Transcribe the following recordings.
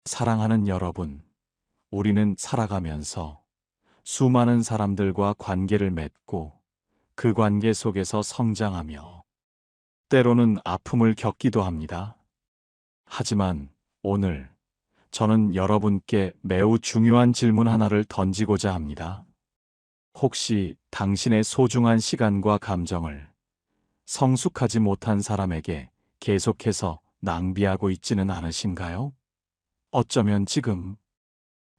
사랑하는 여러분, 우리는 살아가면서 수많은 사람들과 관계를 맺고 그 관계 속에서 성장하며 때로는 아픔을 겪기도 합니다. 하지만 오늘 저는 여러분께 매우 중요한 질문 하나를 던지고자 합니다. 혹시 당신의 소중한 시간과 감정을 성숙하지 못한 사람에게 계속해서 낭비하고 있지는 않으신가요? 어쩌면 지금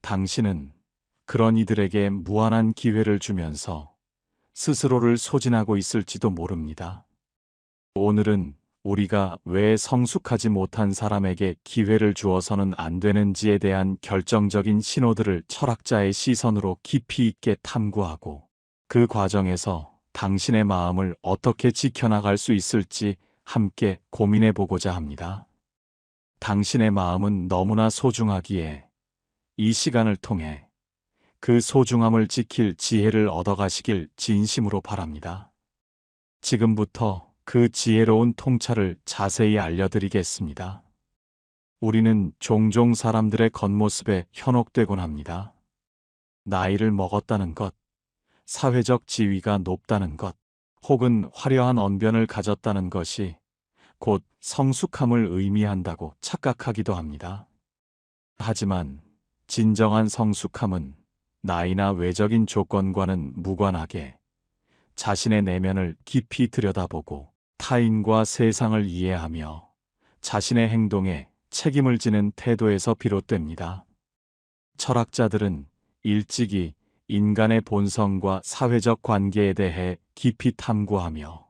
당신은 그런 이들에게 무한한 기회를 주면서 스스로를 소진하고 있을지도 모릅니다. 오늘은 우리가 왜 성숙하지 못한 사람에게 기회를 주어서는 안 되는지에 대한 결정적인 신호들을 철학자의 시선으로 깊이 있게 탐구하고 그 과정에서 당신의 마음을 어떻게 지켜나갈 수 있을지 함께 고민해 보고자 합니다. 당신의 마음은 너무나 소중하기에 이 시간을 통해 그 소중함을 지킬 지혜를 얻어가시길 진심으로 바랍니다. 지금부터 그 지혜로운 통찰을 자세히 알려드리겠습니다. 우리는 종종 사람들의 겉모습에 현혹되곤 합니다. 나이를 먹었다는 것, 사회적 지위가 높다는 것, 혹은 화려한 언변을 가졌다는 것이 곧 성숙함을 의미한다고 착각하기도 합니다. 하지만 진정한 성숙함은 나이나 외적인 조건과는 무관하게 자신의 내면을 깊이 들여다보고 타인과 세상을 이해하며 자신의 행동에 책임을 지는 태도에서 비롯됩니다. 철학자들은 일찍이 인간의 본성과 사회적 관계에 대해 깊이 탐구하며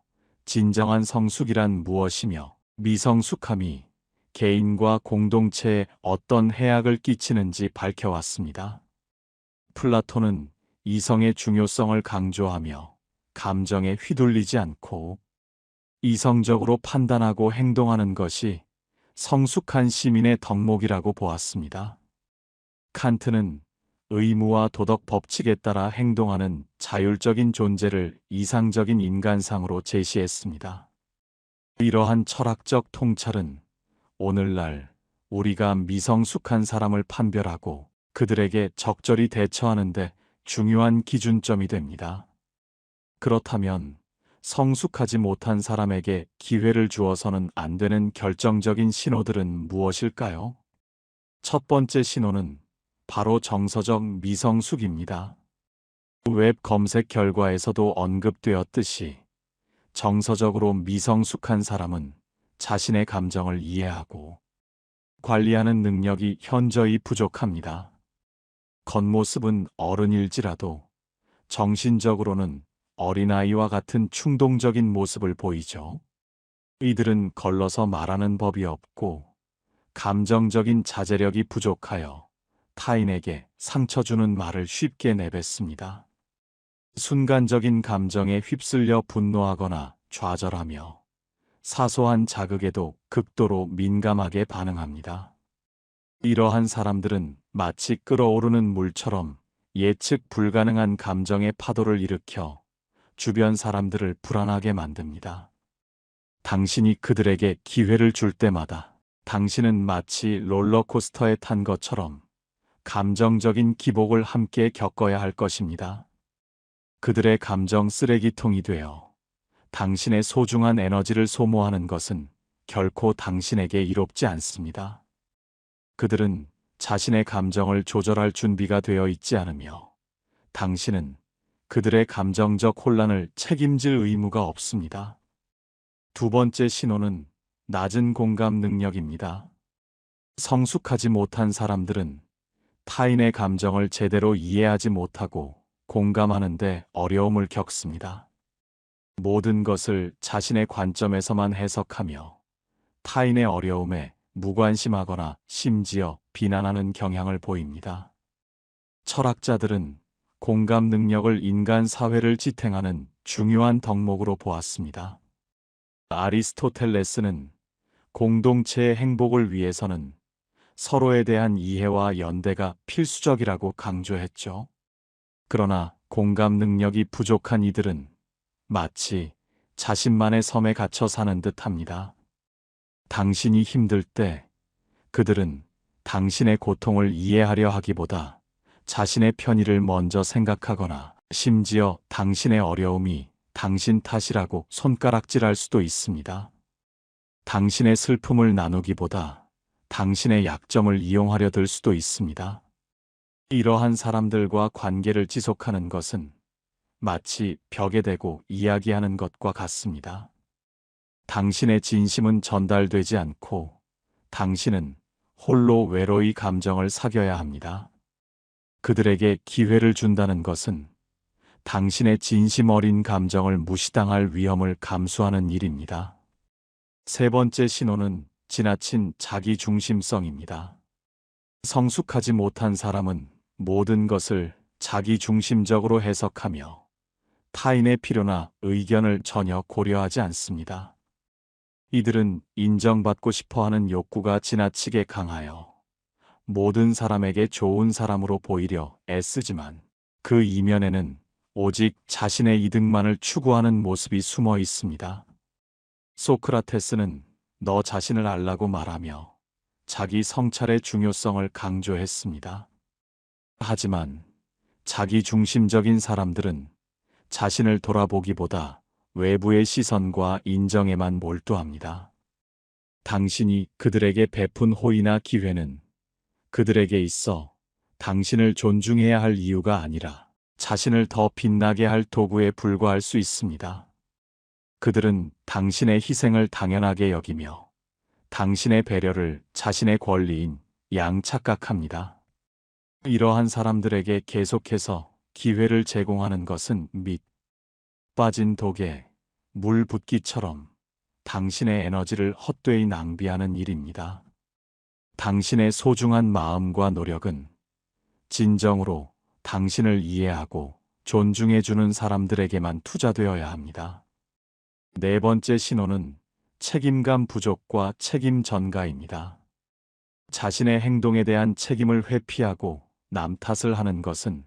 진정한 성숙이란 무엇이며 미성숙함이 개인과 공동체에 어떤 해악을 끼치는지 밝혀왔습니다. 플라톤은 이성의 중요성을 강조하며 감정에 휘둘리지 않고 이성적으로 판단하고 행동하는 것이 성숙한 시민의 덕목이라고 보았습니다. 칸트는 의무와 도덕 법칙에 따라 행동하는 자율적인 존재를 이상적인 인간상으로 제시했습니다. 이러한 철학적 통찰은 오늘날 우리가 미성숙한 사람을 판별하고 그들에게 적절히 대처하는데 중요한 기준점이 됩니다. 그렇다면 성숙하지 못한 사람에게 기회를 주어서는 안 되는 결정적인 신호들은 무엇일까요? 첫 번째 신호는 바로 정서적 미성숙입니다. 웹 검색 결과에서도 언급되었듯이 정서적으로 미성숙한 사람은 자신의 감정을 이해하고 관리하는 능력이 현저히 부족합니다. 겉모습은 어른일지라도 정신적으로는 어린아이와 같은 충동적인 모습을 보이죠. 이들은 걸러서 말하는 법이 없고 감정적인 자제력이 부족하여 타인에게 상처 주는 말을 쉽게 내뱉습니다. 순간적인 감정에 휩쓸려 분노하거나 좌절하며 사소한 자극에도 극도로 민감하게 반응합니다. 이러한 사람들은 마치 끓어오르는 물처럼 예측 불가능한 감정의 파도를 일으켜 주변 사람들을 불안하게 만듭니다. 당신이 그들에게 기회를 줄 때마다 당신은 마치 롤러코스터에 탄 것처럼 감정적인 기복을 함께 겪어야 할 것입니다. 그들의 감정 쓰레기통이 되어 당신의 소중한 에너지를 소모하는 것은 결코 당신에게 이롭지 않습니다. 그들은 자신의 감정을 조절할 준비가 되어 있지 않으며 당신은 그들의 감정적 혼란을 책임질 의무가 없습니다. 두 번째 신호는 낮은 공감 능력입니다. 성숙하지 못한 사람들은 타인의 감정을 제대로 이해하지 못하고 공감하는데 어려움을 겪습니다. 모든 것을 자신의 관점에서만 해석하며 타인의 어려움에 무관심하거나 심지어 비난하는 경향을 보입니다. 철학자들은 공감 능력을 인간 사회를 지탱하는 중요한 덕목으로 보았습니다. 아리스토텔레스는 공동체의 행복을 위해서는 서로에 대한 이해와 연대가 필수적이라고 강조했죠. 그러나 공감 능력이 부족한 이들은 마치 자신만의 섬에 갇혀 사는 듯합니다. 당신이 힘들 때 그들은 당신의 고통을 이해하려 하기보다 자신의 편의를 먼저 생각하거나 심지어 당신의 어려움이 당신 탓이라고 손가락질할 수도 있습니다. 당신의 슬픔을 나누기보다 당신의 약점을 이용하려 들 수도 있습니다. 이러한 사람들과 관계를 지속하는 것은 마치 벽에 대고 이야기하는 것과 같습니다. 당신의 진심은 전달되지 않고 당신은 홀로 외로이 감정을 사겨야 합니다. 그들에게 기회를 준다는 것은 당신의 진심 어린 감정을 무시당할 위험을 감수하는 일입니다. 세 번째 신호는 지나친 자기중심성입니다. 성숙하지 못한 사람은 모든 것을 자기중심적으로 해석하며 타인의 필요나 의견을 전혀 고려하지 않습니다. 이들은 인정받고 싶어하는 욕구가 지나치게 강하여 모든 사람에게 좋은 사람으로 보이려 애쓰지만 그 이면에는 오직 자신의 이득만을 추구하는 모습이 숨어 있습니다. 소크라테스는 너 자신을 알라고 말하며 자기 성찰의 중요성을 강조했습니다. 하지만 자기중심적인 사람들은 자신을 돌아보기보다 외부의 시선과 인정에만 몰두합니다. 당신이 그들에게 베푼 호의나 기회는 그들에게 있어 당신을 존중해야 할 이유가 아니라 자신을 더 빛나게 할 도구에 불과할 수 있습니다. 그들은 당신의 희생을 당연하게 여기며 당신의 배려를 자신의 권리인 양 착각합니다. 이러한 사람들에게 계속해서 기회를 제공하는 것은 밑 빠진 독에 물 붓기처럼 당신의 에너지를 헛되이 낭비하는 일입니다. 당신의 소중한 마음과 노력은 진정으로 당신을 이해하고 존중해주는 사람들에게만 투자되어야 합니다. 네 번째 신호는 책임감 부족과 책임 전가입니다. 자신의 행동에 대한 책임을 회피하고 남 탓을 하는 것은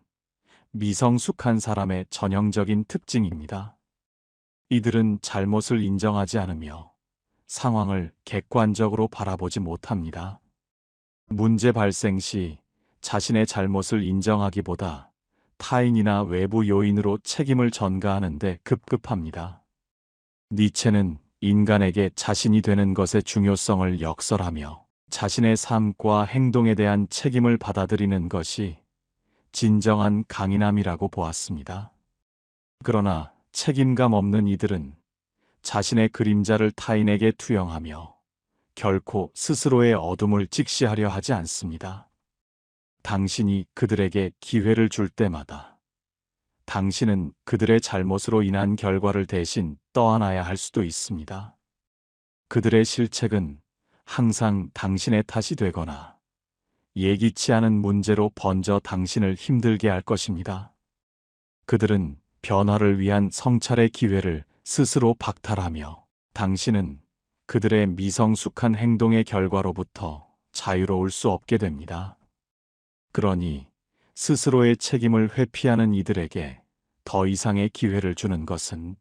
미성숙한 사람의 전형적인 특징입니다. 이들은 잘못을 인정하지 않으며 상황을 객관적으로 바라보지 못합니다. 문제 발생 시 자신의 잘못을 인정하기보다 타인이나 외부 요인으로 책임을 전가하는 데 급급합니다. 니체는 인간에게 자신이 되는 것의 중요성을 역설하며 자신의 삶과 행동에 대한 책임을 받아들이는 것이 진정한 강인함이라고 보았습니다. 그러나 책임감 없는 이들은 자신의 그림자를 타인에게 투영하며 결코 스스로의 어둠을 직시하려 하지 않습니다. 당신이 그들에게 기회를 줄 때마다 당신은 그들의 잘못으로 인한 결과를 대신 떠안아야 할 수도 있습니다. 그들의 실책은 항상 당신의 탓이 되거나 예기치 않은 문제로 번져 당신을 힘들게 할 것입니다. 그들은 변화를 위한 성찰의 기회를 스스로 박탈하며 당신은 그들의 미성숙한 행동의 결과로부터 자유로울 수 없게 됩니다. 그러니 스스로의 책임을 회피하는 이들에게 더 이상의 기회를 주는 것은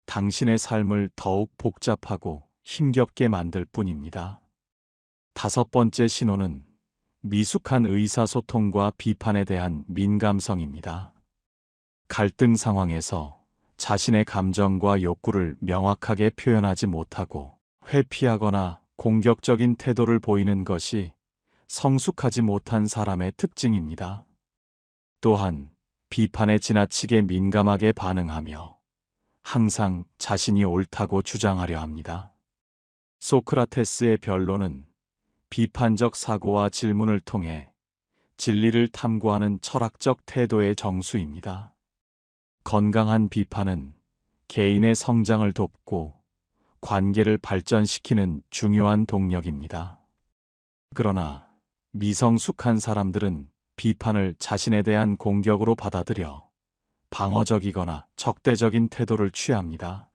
당신의 삶을 더욱 복잡하고 힘겹게 만들 뿐입니다. 다섯 번째 신호는 미숙한 의사소통과 비판에 대한 민감성입니다. 갈등 상황에서 자신의 감정과 욕구를 명확하게 표현하지 못하고 회피하거나 공격적인 태도를 보이는 것이 성숙하지 못한 사람의 특징입니다. 또한 비판에 지나치게 민감하게 반응하며 항상 자신이 옳다고 주장하려 합니다. 소크라테스의 변론은 비판적 사고와 질문을 통해 진리를 탐구하는 철학적 태도의 정수입니다. 건강한 비판은 개인의 성장을 돕고 관계를 발전시키는 중요한 동력입니다. 그러나 미성숙한 사람들은 비판을 자신에 대한 공격으로 받아들여 방어적이거나 적대적인 태도를 취합니다.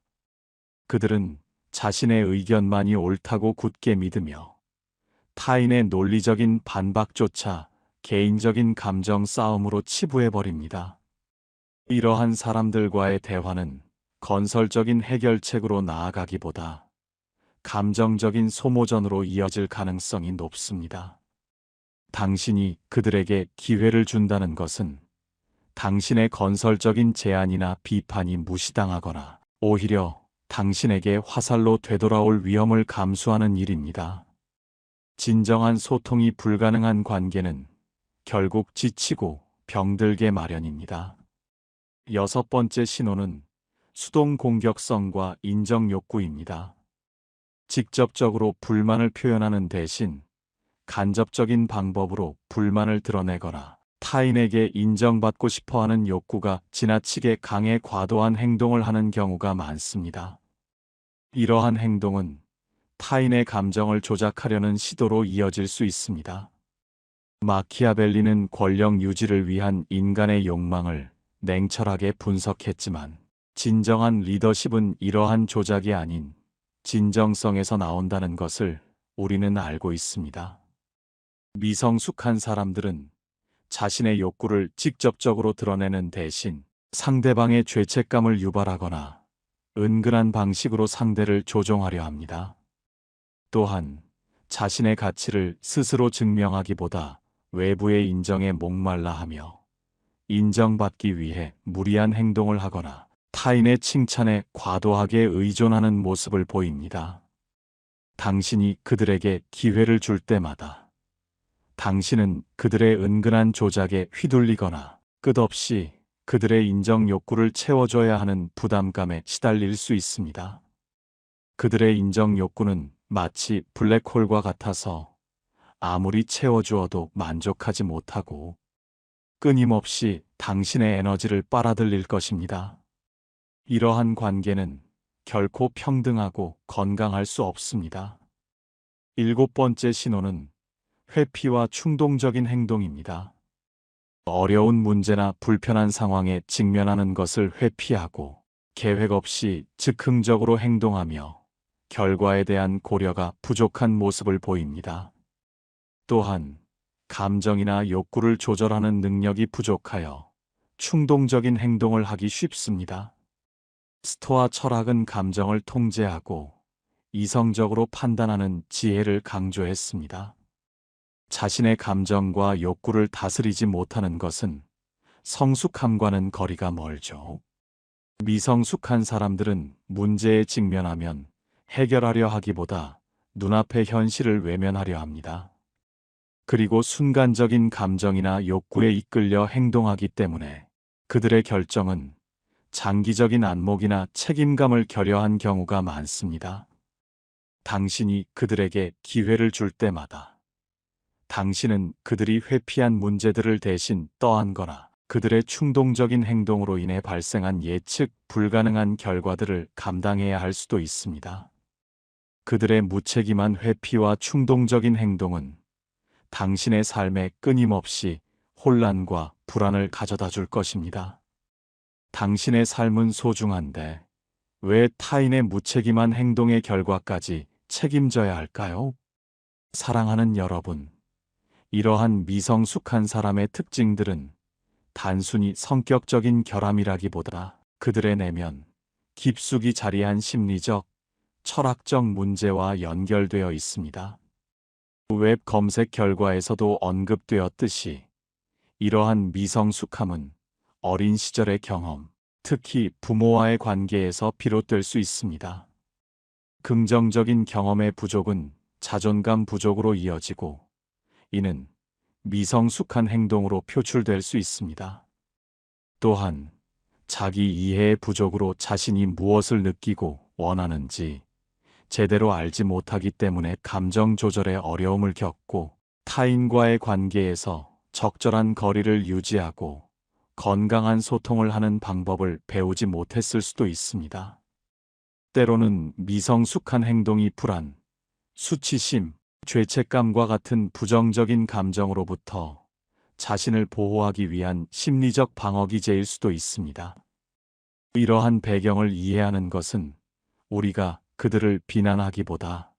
그들은 자신의 의견만이 옳다고 굳게 믿으며 타인의 논리적인 반박조차 개인적인 감정 싸움으로 치부해버립니다. 이러한 사람들과의 대화는 건설적인 해결책으로 나아가기보다 감정적인 소모전으로 이어질 가능성이 높습니다. 당신이 그들에게 기회를 준다는 것은 당신의 건설적인 제안이나 비판이 무시당하거나 오히려 당신에게 화살로 되돌아올 위험을 감수하는 일입니다. 진정한 소통이 불가능한 관계는 결국 지치고 병들게 마련입니다. 여섯 번째 신호는 수동 공격성과 인정 욕구입니다. 직접적으로 불만을 표현하는 대신 간접적인 방법으로 불만을 드러내거나 타인에게 인정받고 싶어하는 욕구가 지나치게 강해 과도한 행동을 하는 경우가 많습니다. 이러한 행동은 타인의 감정을 조작하려는 시도로 이어질 수 있습니다. 마키아벨리는 권력 유지를 위한 인간의 욕망을 냉철하게 분석했지만 진정한 리더십은 이러한 조작이 아닌 진정성에서 나온다는 것을 우리는 알고 있습니다. 미성숙한 사람들은 자신의 욕구를 직접적으로 드러내는 대신 상대방의 죄책감을 유발하거나 은근한 방식으로 상대를 조종하려 합니다. 또한 자신의 가치를 스스로 증명하기보다 외부의 인정에 목말라 하며 인정받기 위해 무리한 행동을 하거나 타인의 칭찬에 과도하게 의존하는 모습을 보입니다. 당신이 그들에게 기회를 줄 때마다 당신은 그들의 은근한 조작에 휘둘리거나 끝없이 그들의 인정 욕구를 채워줘야 하는 부담감에 시달릴 수 있습니다. 그들의 인정 욕구는 마치 블랙홀과 같아서 아무리 채워주어도 만족하지 못하고 끊임없이 당신의 에너지를 빨아들일 것입니다. 이러한 관계는 결코 평등하고 건강할 수 없습니다. 일곱 번째 신호는 회피와 충동적인 행동입니다. 어려운 문제나 불편한 상황에 직면하는 것을 회피하고 계획 없이 즉흥적으로 행동하며 결과에 대한 고려가 부족한 모습을 보입니다. 또한 감정이나 욕구를 조절하는 능력이 부족하여 충동적인 행동을 하기 쉽습니다. 스토아 철학은 감정을 통제하고 이성적으로 판단하는 지혜를 강조했습니다. 자신의 감정과 욕구를 다스리지 못하는 것은 성숙함과는 거리가 멀죠. 미성숙한 사람들은 문제에 직면하면 해결하려 하기보다 눈앞의 현실을 외면하려 합니다. 그리고 순간적인 감정이나 욕구에 이끌려 행동하기 때문에 그들의 결정은 장기적인 안목이나 책임감을 결여한 경우가 많습니다. 당신이 그들에게 기회를 줄 때마다 당신은 그들이 회피한 문제들을 대신 떠안거나 그들의 충동적인 행동으로 인해 발생한 예측 불가능한 결과들을 감당해야 할 수도 있습니다. 그들의 무책임한 회피와 충동적인 행동은 당신의 삶에 끊임없이 혼란과 불안을 가져다 줄 것입니다. 당신의 삶은 소중한데 왜 타인의 무책임한 행동의 결과까지 책임져야 할까요? 사랑하는 여러분, 이러한 미성숙한 사람의 특징들은 단순히 성격적인 결함이라기보다 그들의 내면 깊숙이 자리한 심리적, 철학적 문제와 연결되어 있습니다. 웹 검색 결과에서도 언급되었듯이 이러한 미성숙함은 어린 시절의 경험, 특히 부모와의 관계에서 비롯될 수 있습니다. 긍정적인 경험의 부족은 자존감 부족으로 이어지고 이는 미성숙한 행동으로 표출될 수 있습니다. 또한 자기 이해의 부족으로 자신이 무엇을 느끼고 원하는지 제대로 알지 못하기 때문에 감정 조절에 어려움을 겪고 타인과의 관계에서 적절한 거리를 유지하고 건강한 소통을 하는 방법을 배우지 못했을 수도 있습니다. 때로는 미성숙한 행동이 불안, 수치심, 죄책감과 같은 부정적인 감정으로부터 자신을 보호하기 위한 심리적 방어기제일 수도 있습니다. 이러한 배경을 이해하는 것은 우리가 그들을 비난하기보다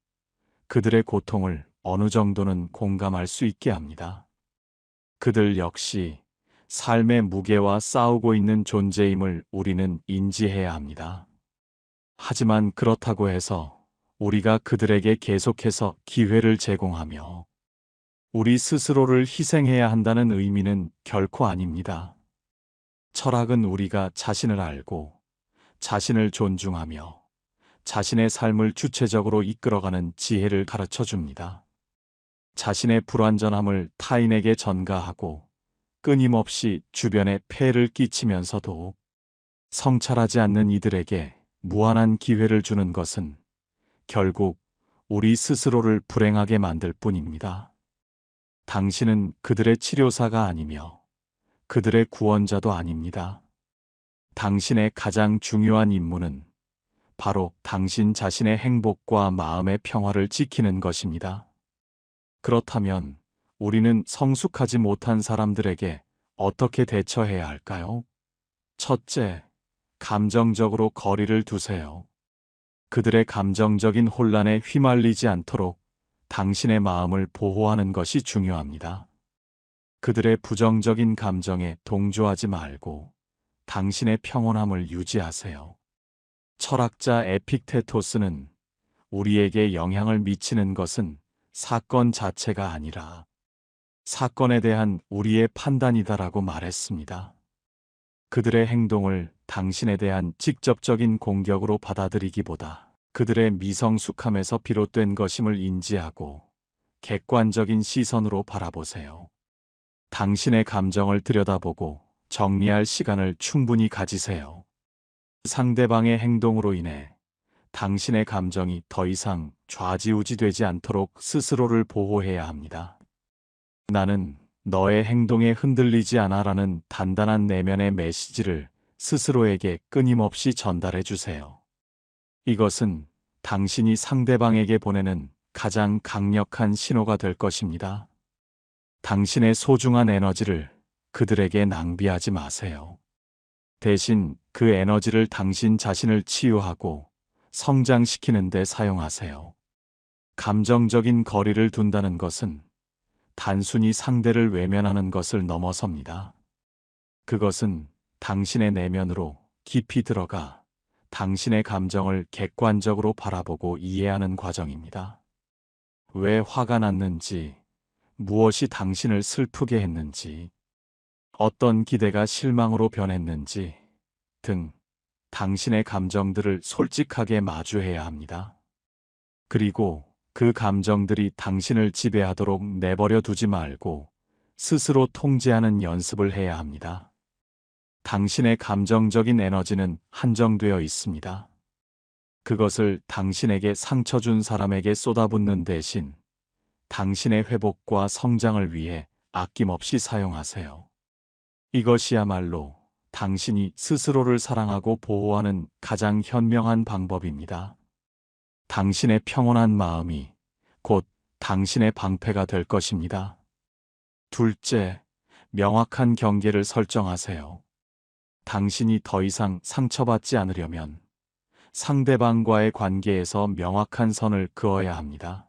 그들의 고통을 어느 정도는 공감할 수 있게 합니다. 그들 역시 삶의 무게와 싸우고 있는 존재임을 우리는 인지해야 합니다. 하지만 그렇다고 해서 우리가 그들에게 계속해서 기회를 제공하며 우리 스스로를 희생해야 한다는 의미는 결코 아닙니다. 철학은 우리가 자신을 알고 자신을 존중하며 자신의 삶을 주체적으로 이끌어가는 지혜를 가르쳐 줍니다. 자신의 불완전함을 타인에게 전가하고 끊임없이 주변에 폐해를 끼치면서도 성찰하지 않는 이들에게 무한한 기회를 주는 것은 결국 우리 스스로를 불행하게 만들 뿐입니다. 당신은 그들의 치료사가 아니며 그들의 구원자도 아닙니다. 당신의 가장 중요한 임무는 바로 당신 자신의 행복과 마음의 평화를 지키는 것입니다. 그렇다면 우리는 성숙하지 못한 사람들에게 어떻게 대처해야 할까요? 첫째, 감정적으로 거리를 두세요. 그들의 감정적인 혼란에 휘말리지 않도록 당신의 마음을 보호하는 것이 중요합니다. 그들의 부정적인 감정에 동조하지 말고 당신의 평온함을 유지하세요. 철학자 에픽테토스는 우리에게 영향을 미치는 것은 사건 자체가 아니라 사건에 대한 우리의 판단이다라고 말했습니다. 그들의 행동을 당신에 대한 직접적인 공격으로 받아들이기보다 그들의 미성숙함에서 비롯된 것임을 인지하고 객관적인 시선으로 바라보세요. 당신의 감정을 들여다보고 정리할 시간을 충분히 가지세요. 상대방의 행동으로 인해 당신의 감정이 더 이상 좌지우지되지 않도록 스스로를 보호해야 합니다. 나는 너의 행동에 흔들리지 않아라는 단단한 내면의 메시지를 스스로에게 끊임없이 전달해 주세요. 이것은 당신이 상대방에게 보내는 가장 강력한 신호가 될 것입니다. 당신의 소중한 에너지를 그들에게 낭비하지 마세요. 대신 그 에너지를 당신 자신을 치유하고 성장시키는 데 사용하세요. 감정적인 거리를 둔다는 것은 단순히 상대를 외면하는 것을 넘어섭니다. 그것은 당신의 내면으로 깊이 들어가 당신의 감정을 객관적으로 바라보고 이해하는 과정입니다. 왜 화가 났는지, 무엇이 당신을 슬프게 했는지, 어떤 기대가 실망으로 변했는지 등 당신의 감정들을 솔직하게 마주해야 합니다. 그리고 그 감정들이 당신을 지배하도록 내버려 두지 말고 스스로 통제하는 연습을 해야 합니다. 당신의 감정적인 에너지는 한정되어 있습니다. 그것을 당신에게 상처 준 사람에게 쏟아붓는 대신 당신의 회복과 성장을 위해 아낌없이 사용하세요. 이것이야말로 당신이 스스로를 사랑하고 보호하는 가장 현명한 방법입니다. 당신의 평온한 마음이 곧 당신의 방패가 될 것입니다. 둘째, 명확한 경계를 설정하세요. 당신이 더 이상 상처받지 않으려면 상대방과의 관계에서 명확한 선을 그어야 합니다.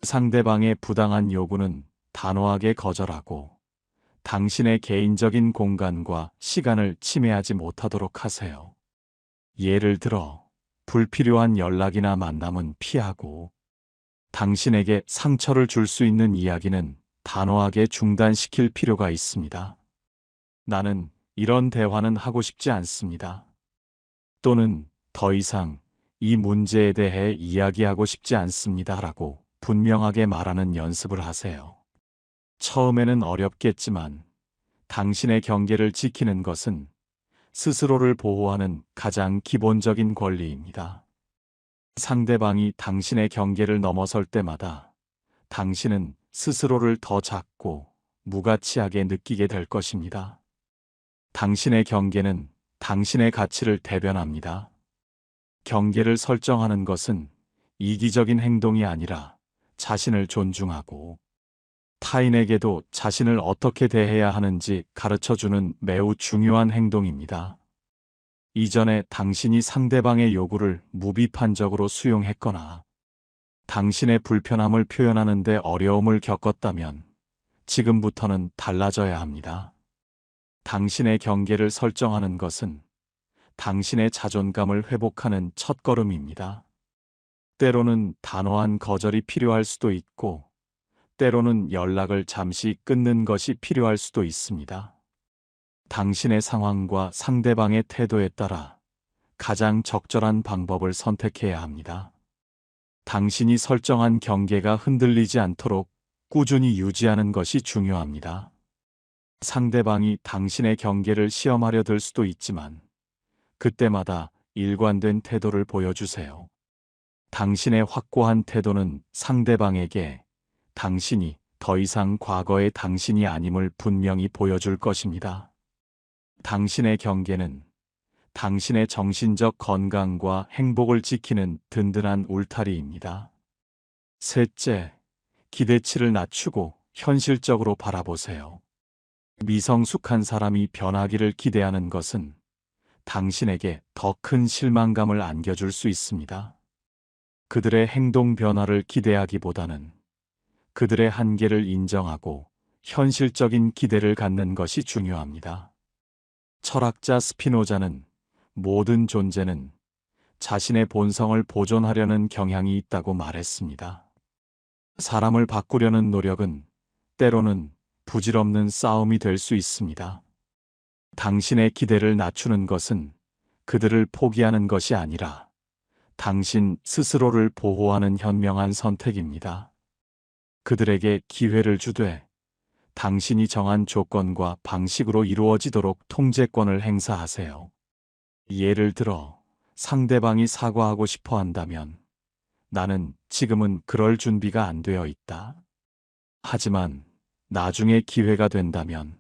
상대방의 부당한 요구는 단호하게 거절하고 당신의 개인적인 공간과 시간을 침해하지 못하도록 하세요. 예를 들어, 불필요한 연락이나 만남은 피하고 당신에게 상처를 줄 수 있는 이야기는 단호하게 중단시킬 필요가 있습니다. 나는 이런 대화는 하고 싶지 않습니다. 또는 더 이상 이 문제에 대해 이야기하고 싶지 않습니다라고 분명하게 말하는 연습을 하세요. 처음에는 어렵겠지만 당신의 경계를 지키는 것은 스스로를 보호하는 가장 기본적인 권리입니다. 상대방이 당신의 경계를 넘어설 때마다 당신은 스스로를 더 작고 무가치하게 느끼게 될 것입니다. 당신의 경계는 당신의 가치를 대변합니다. 경계를 설정하는 것은 이기적인 행동이 아니라 자신을 존중하고 타인에게도 자신을 어떻게 대해야 하는지 가르쳐주는 매우 중요한 행동입니다. 이전에 당신이 상대방의 요구를 무비판적으로 수용했거나 당신의 불편함을 표현하는 데 어려움을 겪었다면 지금부터는 달라져야 합니다. 당신의 경계를 설정하는 것은 당신의 자존감을 회복하는 첫걸음입니다. 때로는 단호한 거절이 필요할 수도 있고 때로는 연락을 잠시 끊는 것이 필요할 수도 있습니다. 당신의 상황과 상대방의 태도에 따라 가장 적절한 방법을 선택해야 합니다. 당신이 설정한 경계가 흔들리지 않도록 꾸준히 유지하는 것이 중요합니다. 상대방이 당신의 경계를 시험하려 들 수도 있지만 그때마다 일관된 태도를 보여주세요. 당신의 확고한 태도는 상대방에게 당신이 더 이상 과거의 당신이 아님을 분명히 보여줄 것입니다. 당신의 경계는 당신의 정신적 건강과 행복을 지키는 든든한 울타리입니다. 셋째, 기대치를 낮추고 현실적으로 바라보세요. 미성숙한 사람이 변하기를 기대하는 것은 당신에게 더 큰 실망감을 안겨줄 수 있습니다. 그들의 행동 변화를 기대하기보다는 그들의 한계를 인정하고 현실적인 기대를 갖는 것이 중요합니다. 철학자 스피노자는 모든 존재는 자신의 본성을 보존하려는 경향이 있다고 말했습니다. 사람을 바꾸려는 노력은 때로는 부질없는 싸움이 될 수 있습니다. 당신의 기대를 낮추는 것은 그들을 포기하는 것이 아니라 당신 스스로를 보호하는 현명한 선택입니다. 그들에게 기회를 주되 당신이 정한 조건과 방식으로 이루어지도록 통제권을 행사하세요. 예를 들어 상대방이 사과하고 싶어 한다면 나는 지금은 그럴 준비가 안 되어 있다. 하지만 나중에 기회가 된다면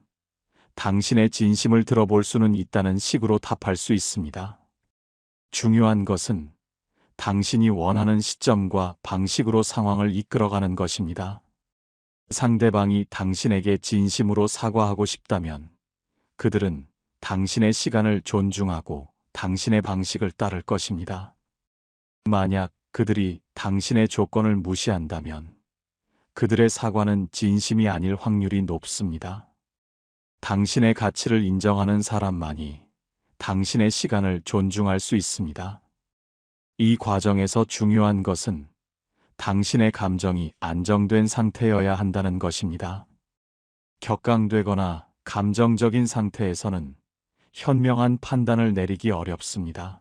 당신의 진심을 들어볼 수는 있다는 식으로 답할 수 있습니다. 중요한 것은 당신이 원하는 시점과 방식으로 상황을 이끌어가는 것입니다. 상대방이 당신에게 진심으로 사과하고 싶다면 그들은 당신의 시간을 존중하고 당신의 방식을 따를 것입니다. 만약 그들이 당신의 조건을 무시한다면 그들의 사과는 진심이 아닐 확률이 높습니다. 당신의 가치를 인정하는 사람만이 당신의 시간을 존중할 수 있습니다. 이 과정에서 중요한 것은 당신의 감정이 안정된 상태여야 한다는 것입니다. 격강되거나 감정적인 상태에서는 현명한 판단을 내리기 어렵습니다.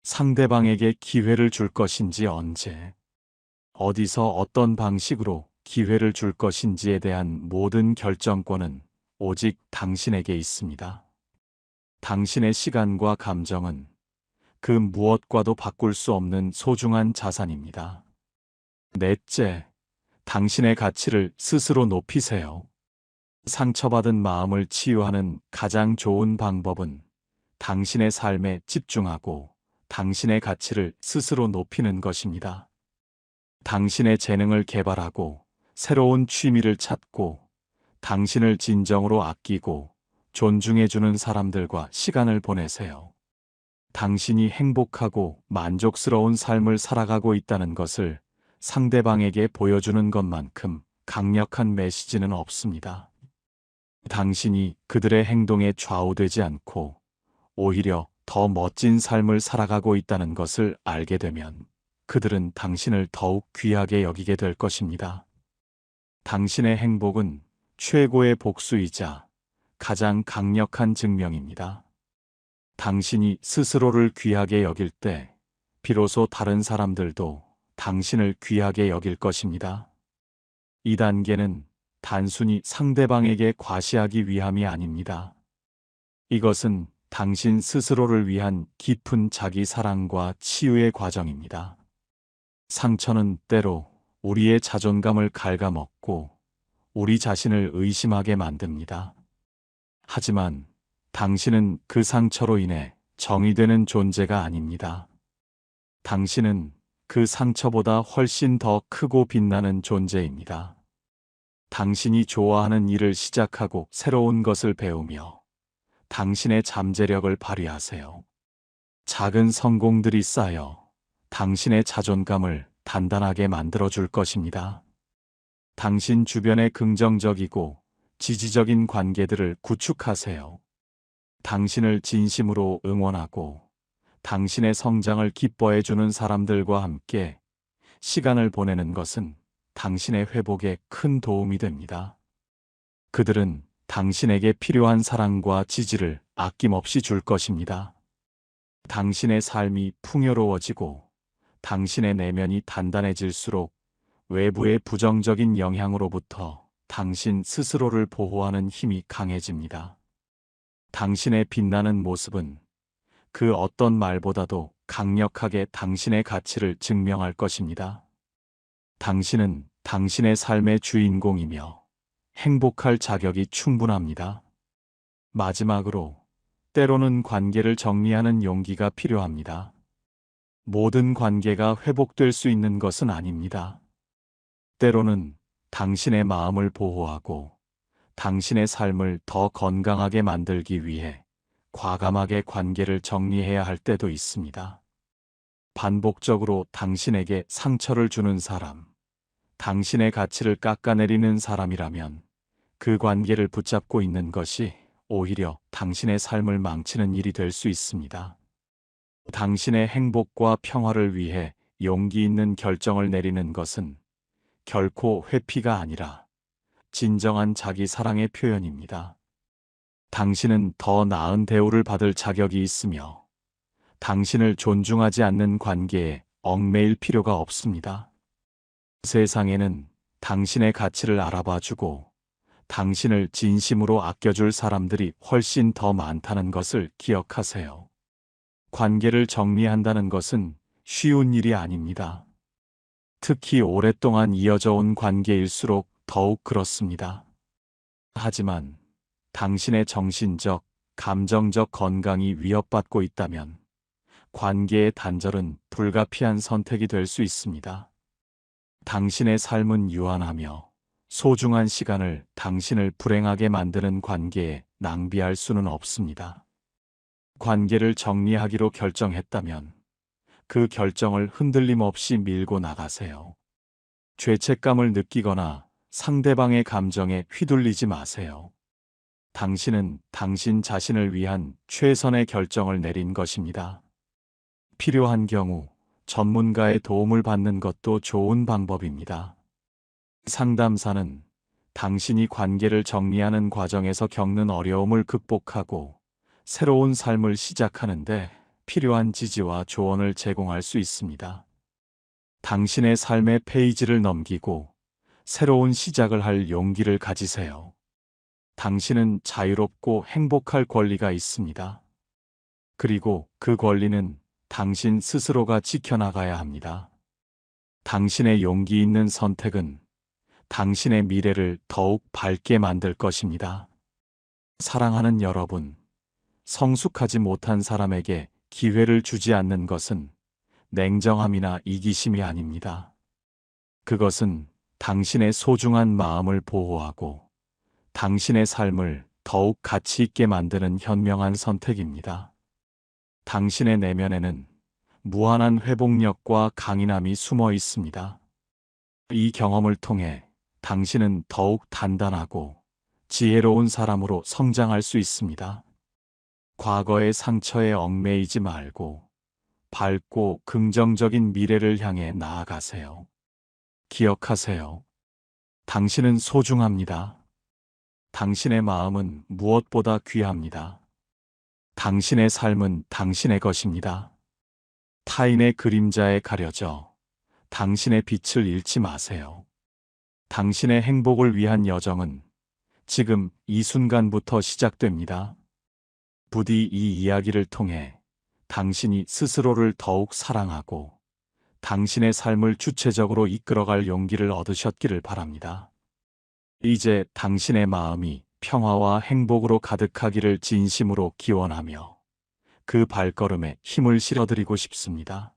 상대방에게 기회를 줄 것인지 언제, 어디서 어떤 방식으로 기회를 줄 것인지에 대한 모든 결정권은 오직 당신에게 있습니다. 당신의 시간과 감정은 그 무엇과도 바꿀 수 없는 소중한 자산입니다. 넷째, 당신의 가치를 스스로 높이세요. 상처받은 마음을 치유하는 가장 좋은 방법은 당신의 삶에 집중하고 당신의 가치를 스스로 높이는 것입니다. 당신의 재능을 개발하고 새로운 취미를 찾고 당신을 진정으로 아끼고 존중해주는 사람들과 시간을 보내세요. 당신이 행복하고 만족스러운 삶을 살아가고 있다는 것을 상대방에게 보여주는 것만큼 강력한 메시지는 없습니다. 당신이 그들의 행동에 좌우되지 않고 오히려 더 멋진 삶을 살아가고 있다는 것을 알게 되면 그들은 당신을 더욱 귀하게 여기게 될 것입니다. 당신의 행복은 최고의 복수이자 가장 강력한 증명입니다. 당신이 스스로를 귀하게 여길 때 비로소 다른 사람들도 당신을 귀하게 여길 것입니다. 이 단계는 단순히 상대방에게 과시하기 위함이 아닙니다. 이것은 당신 스스로를 위한 깊은 자기 사랑과 치유의 과정입니다. 상처는 때로 우리의 자존감을 갉아먹고 우리 자신을 의심하게 만듭니다. 하지만 당신은 그 상처로 인해 정의되는 존재가 아닙니다. 당신은 그 상처보다 훨씬 더 크고 빛나는 존재입니다. 당신이 좋아하는 일을 시작하고 새로운 것을 배우며 당신의 잠재력을 발휘하세요. 작은 성공들이 쌓여 당신의 자존감을 단단하게 만들어줄 것입니다. 당신 주변의 긍정적이고 지지적인 관계들을 구축하세요. 당신을 진심으로 응원하고 당신의 성장을 기뻐해주는 사람들과 함께 시간을 보내는 것은 당신의 회복에 큰 도움이 됩니다. 그들은 당신에게 필요한 사랑과 지지를 아낌없이 줄 것입니다. 당신의 삶이 풍요로워지고 당신의 내면이 단단해질수록 외부의 부정적인 영향으로부터 당신 스스로를 보호하는 힘이 강해집니다. 당신의 빛나는 모습은 그 어떤 말보다도 강력하게 당신의 가치를 증명할 것입니다. 당신은 당신의 삶의 주인공이며 행복할 자격이 충분합니다. 마지막으로, 때로는 관계를 정리하는 용기가 필요합니다. 모든 관계가 회복될 수 있는 것은 아닙니다. 때로는 당신의 마음을 보호하고 당신의 삶을 더 건강하게 만들기 위해 과감하게 관계를 정리해야 할 때도 있습니다. 반복적으로 당신에게 상처를 주는 사람, 당신의 가치를 깎아내리는 사람이라면 그 관계를 붙잡고 있는 것이 오히려 당신의 삶을 망치는 일이 될 수 있습니다. 당신의 행복과 평화를 위해 용기 있는 결정을 내리는 것은 결코 회피가 아니라 진정한 자기 사랑의 표현입니다. 당신은 더 나은 대우를 받을 자격이 있으며 당신을 존중하지 않는 관계에 얽매일 필요가 없습니다. 세상에는 당신의 가치를 알아봐주고 당신을 진심으로 아껴줄 사람들이 훨씬 더 많다는 것을 기억하세요. 관계를 정리한다는 것은 쉬운 일이 아닙니다. 특히 오랫동안 이어져 온 관계일수록 더욱 그렇습니다. 하지만 당신의 정신적, 감정적 건강이 위협받고 있다면 관계의 단절은 불가피한 선택이 될 수 있습니다. 당신의 삶은 유한하며 소중한 시간을 당신을 불행하게 만드는 관계에 낭비할 수는 없습니다. 관계를 정리하기로 결정했다면 그 결정을 흔들림 없이 밀고 나가세요. 죄책감을 느끼거나 상대방의 감정에 휘둘리지 마세요. 당신은 당신 자신을 위한 최선의 결정을 내린 것입니다. 필요한 경우 전문가의 도움을 받는 것도 좋은 방법입니다. 상담사는 당신이 관계를 정리하는 과정에서 겪는 어려움을 극복하고 새로운 삶을 시작하는데 필요한 지지와 조언을 제공할 수 있습니다. 당신의 삶의 페이지를 넘기고 새로운 시작을 할 용기를 가지세요. 당신은 자유롭고 행복할 권리가 있습니다. 그리고 그 권리는 당신 스스로가 지켜나가야 합니다. 당신의 용기 있는 선택은 당신의 미래를 더욱 밝게 만들 것입니다. 사랑하는 여러분, 성숙하지 못한 사람에게 기회를 주지 않는 것은 냉정함이나 이기심이 아닙니다. 그것은 당신의 소중한 마음을 보호하고 당신의 삶을 더욱 가치 있게 만드는 현명한 선택입니다. 당신의 내면에는 무한한 회복력과 강인함이 숨어 있습니다. 이 경험을 통해 당신은 더욱 단단하고 지혜로운 사람으로 성장할 수 있습니다. 과거의 상처에 얽매이지 말고 밝고 긍정적인 미래를 향해 나아가세요. 기억하세요. 당신은 소중합니다. 당신의 마음은 무엇보다 귀합니다. 당신의 삶은 당신의 것입니다. 타인의 그림자에 가려져 당신의 빛을 잃지 마세요. 당신의 행복을 위한 여정은 지금 이 순간부터 시작됩니다. 부디 이 이야기를 통해 당신이 스스로를 더욱 사랑하고 당신의 삶을 주체적으로 이끌어갈 용기를 얻으셨기를 바랍니다. 이제 당신의 마음이 평화와 행복으로 가득하기를 진심으로 기원하며 그 발걸음에 힘을 실어드리고 싶습니다.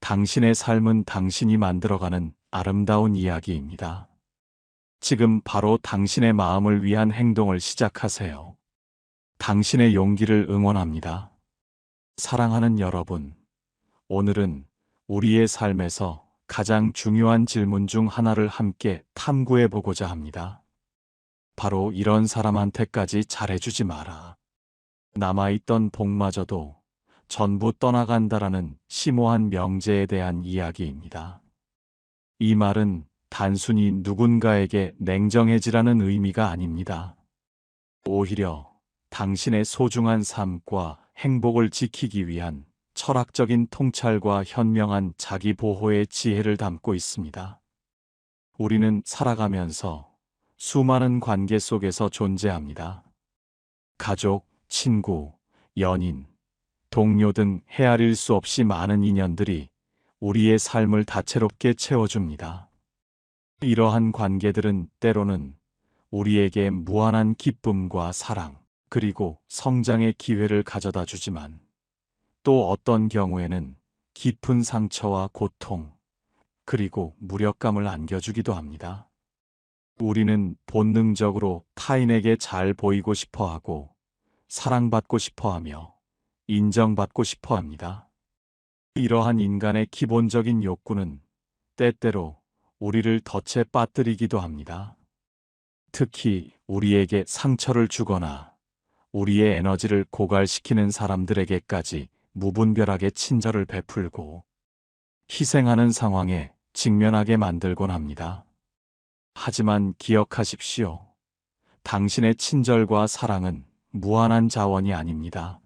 당신의 삶은 당신이 만들어가는 아름다운 이야기입니다. 지금 바로 당신의 마음을 위한 행동을 시작하세요. 당신의 용기를 응원합니다. 사랑하는 여러분, 오늘은 우리의 삶에서 가장 중요한 질문 중 하나를 함께 탐구해 보고자 합니다. 바로 이런 사람한테까지 잘해주지 마라. 남아있던 복마저도 전부 떠나간다라는 심오한 명제에 대한 이야기입니다. 이 말은 단순히 누군가에게 냉정해지라는 의미가 아닙니다. 오히려 당신의 소중한 삶과 행복을 지키기 위한 철학적인 통찰과 현명한 자기 보호의 지혜를 담고 있습니다. 우리는 살아가면서 수많은 관계 속에서 존재합니다. 가족, 친구, 연인, 동료 등 헤아릴 수 없이 많은 인연들이 우리의 삶을 다채롭게 채워줍니다. 이러한 관계들은 때로는 우리에게 무한한 기쁨과 사랑, 그리고 성장의 기회를 가져다 주지만 또 어떤 경우에는 깊은 상처와 고통, 그리고 무력감을 안겨주기도 합니다. 우리는 본능적으로 타인에게 잘 보이고 싶어 하고, 사랑받고 싶어 하며, 인정받고 싶어 합니다. 이러한 인간의 기본적인 욕구는 때때로 우리를 덫에 빠뜨리기도 합니다. 특히 우리에게 상처를 주거나 우리의 에너지를 고갈시키는 사람들에게까지 무분별하게 친절을 베풀고 희생하는 상황에 직면하게 만들곤 합니다. 하지만 기억하십시오. 당신의 친절과 사랑은 무한한 자원이 아닙니다.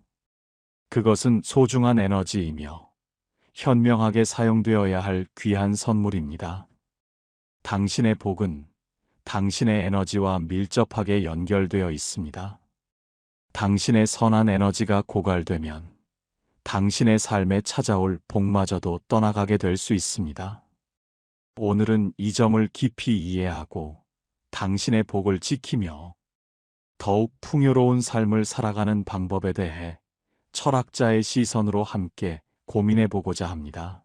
그것은 소중한 에너지이며 현명하게 사용되어야 할 귀한 선물입니다. 당신의 복은 당신의 에너지와 밀접하게 연결되어 있습니다. 당신의 선한 에너지가 고갈되면 당신의 삶에 찾아올 복마저도 떠나가게 될 수 있습니다. 오늘은 이 점을 깊이 이해하고 당신의 복을 지키며 더욱 풍요로운 삶을 살아가는 방법에 대해 철학자의 시선으로 함께 고민해 보고자 합니다.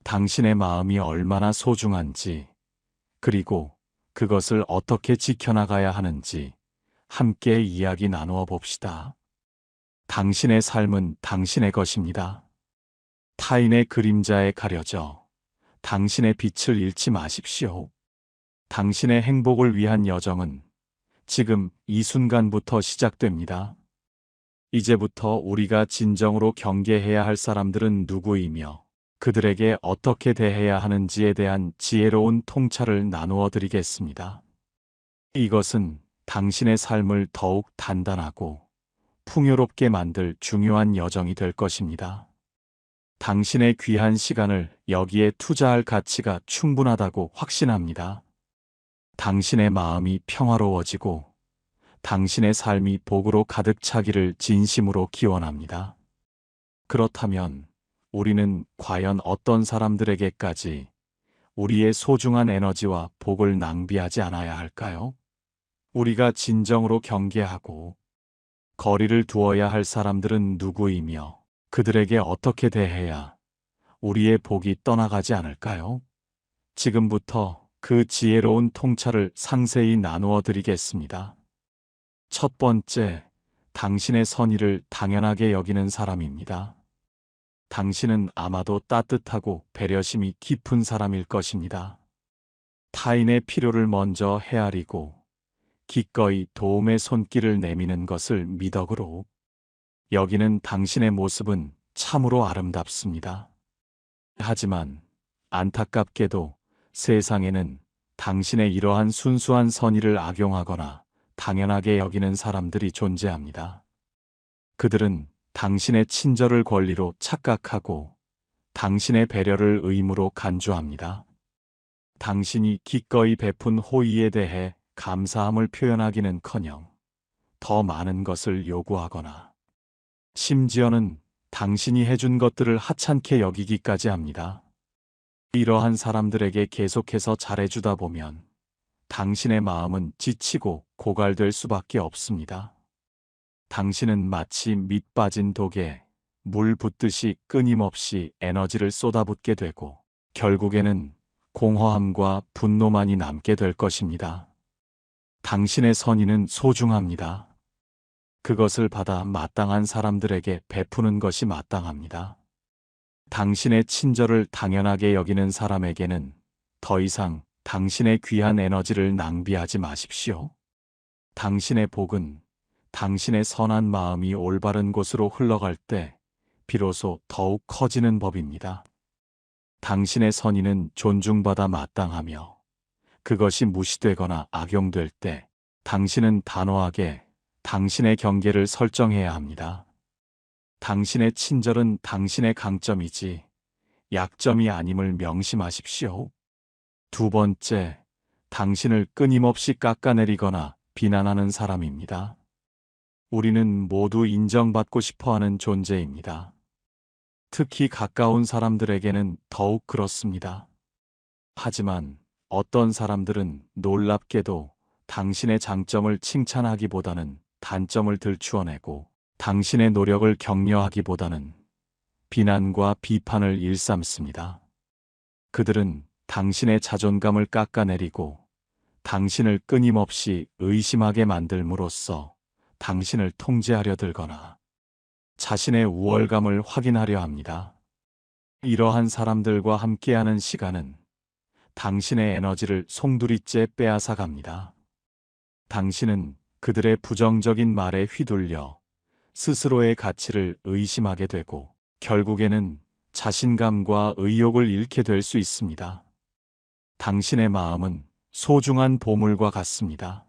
당신의 마음이 얼마나 소중한지, 그리고 그것을 어떻게 지켜나가야 하는지 함께 이야기 나누어 봅시다. 당신의 삶은 당신의 것입니다. 타인의 그림자에 가려져 당신의 빛을 잃지 마십시오. 당신의 행복을 위한 여정은 지금 이 순간부터 시작됩니다. 이제부터 우리가 진정으로 경계해야 할 사람들은 누구이며 그들에게 어떻게 대해야 하는지에 대한 지혜로운 통찰을 나누어 드리겠습니다. 이것은 당신의 삶을 더욱 단단하고 풍요롭게 만들 중요한 여정이 될 것입니다. 당신의 귀한 시간을 여기에 투자할 가치가 충분하다고 확신합니다. 당신의 마음이 평화로워지고 당신의 삶이 복으로 가득 차기를 진심으로 기원합니다. 그렇다면 우리는 과연 어떤 사람들에게까지 우리의 소중한 에너지와 복을 낭비하지 않아야 할까요? 우리가 진정으로 경계하고 거리를 두어야 할 사람들은 누구이며 그들에게 어떻게 대해야 우리의 복이 떠나가지 않을까요? 지금부터 그 지혜로운 통찰을 상세히 나누어 드리겠습니다. 첫 번째, 당신의 선의를 당연하게 여기는 사람입니다. 당신은 아마도 따뜻하고 배려심이 깊은 사람일 것입니다. 타인의 필요를 먼저 헤아리고 기꺼이 도움의 손길을 내미는 것을 미덕으로 여기는 당신의 모습은 참으로 아름답습니다. 하지만 안타깝게도 세상에는 당신의 이러한 순수한 선의를 악용하거나 당연하게 여기는 사람들이 존재합니다. 그들은 당신의 친절을 권리로 착각하고 당신의 배려를 의무로 간주합니다. 당신이 기꺼이 베푼 호의에 대해 감사함을 표현하기는커녕 더 많은 것을 요구하거나 심지어는 당신이 해준 것들을 하찮게 여기기까지 합니다. 이러한 사람들에게 계속해서 잘해주다 보면 당신의 마음은 지치고 고갈될 수밖에 없습니다. 당신은 마치 밑 빠진 독에 물 붓듯이 끊임없이 에너지를 쏟아붓게 되고 결국에는 공허함과 분노만이 남게 될 것입니다. 당신의 선의는 소중합니다. 그것을 받아 마땅한 사람들에게 베푸는 것이 마땅합니다. 당신의 친절을 당연하게 여기는 사람에게는 더 이상 당신의 귀한 에너지를 낭비하지 마십시오. 당신의 복은 당신의 선한 마음이 올바른 곳으로 흘러갈 때 비로소 더욱 커지는 법입니다. 당신의 선의는 존중받아 마땅하며 그것이 무시되거나 악용될 때 당신은 단호하게 당신의 경계를 설정해야 합니다. 당신의 친절은 당신의 강점이지 약점이 아님을 명심하십시오. 두 번째, 당신을 끊임없이 깎아내리거나 비난하는 사람입니다. 우리는 모두 인정받고 싶어 하는 존재입니다. 특히 가까운 사람들에게는 더욱 그렇습니다. 하지만 어떤 사람들은 놀랍게도 당신의 장점을 칭찬하기보다는 단점을 들추어내고 당신의 노력을 격려하기보다는 비난과 비판을 일삼습니다. 그들은 당신의 자존감을 깎아내리고 당신을 끊임없이 의심하게 만들므로써 당신을 통제하려 들거나 자신의 우월감을 확인하려 합니다. 이러한 사람들과 함께하는 시간은 당신의 에너지를 송두리째 빼앗아 갑니다. 당신은 그들의 부정적인 말에 휘둘려 스스로의 가치를 의심하게 되고 결국에는 자신감과 의욕을 잃게 될 수 있습니다. 당신의 마음은 소중한 보물과 같습니다.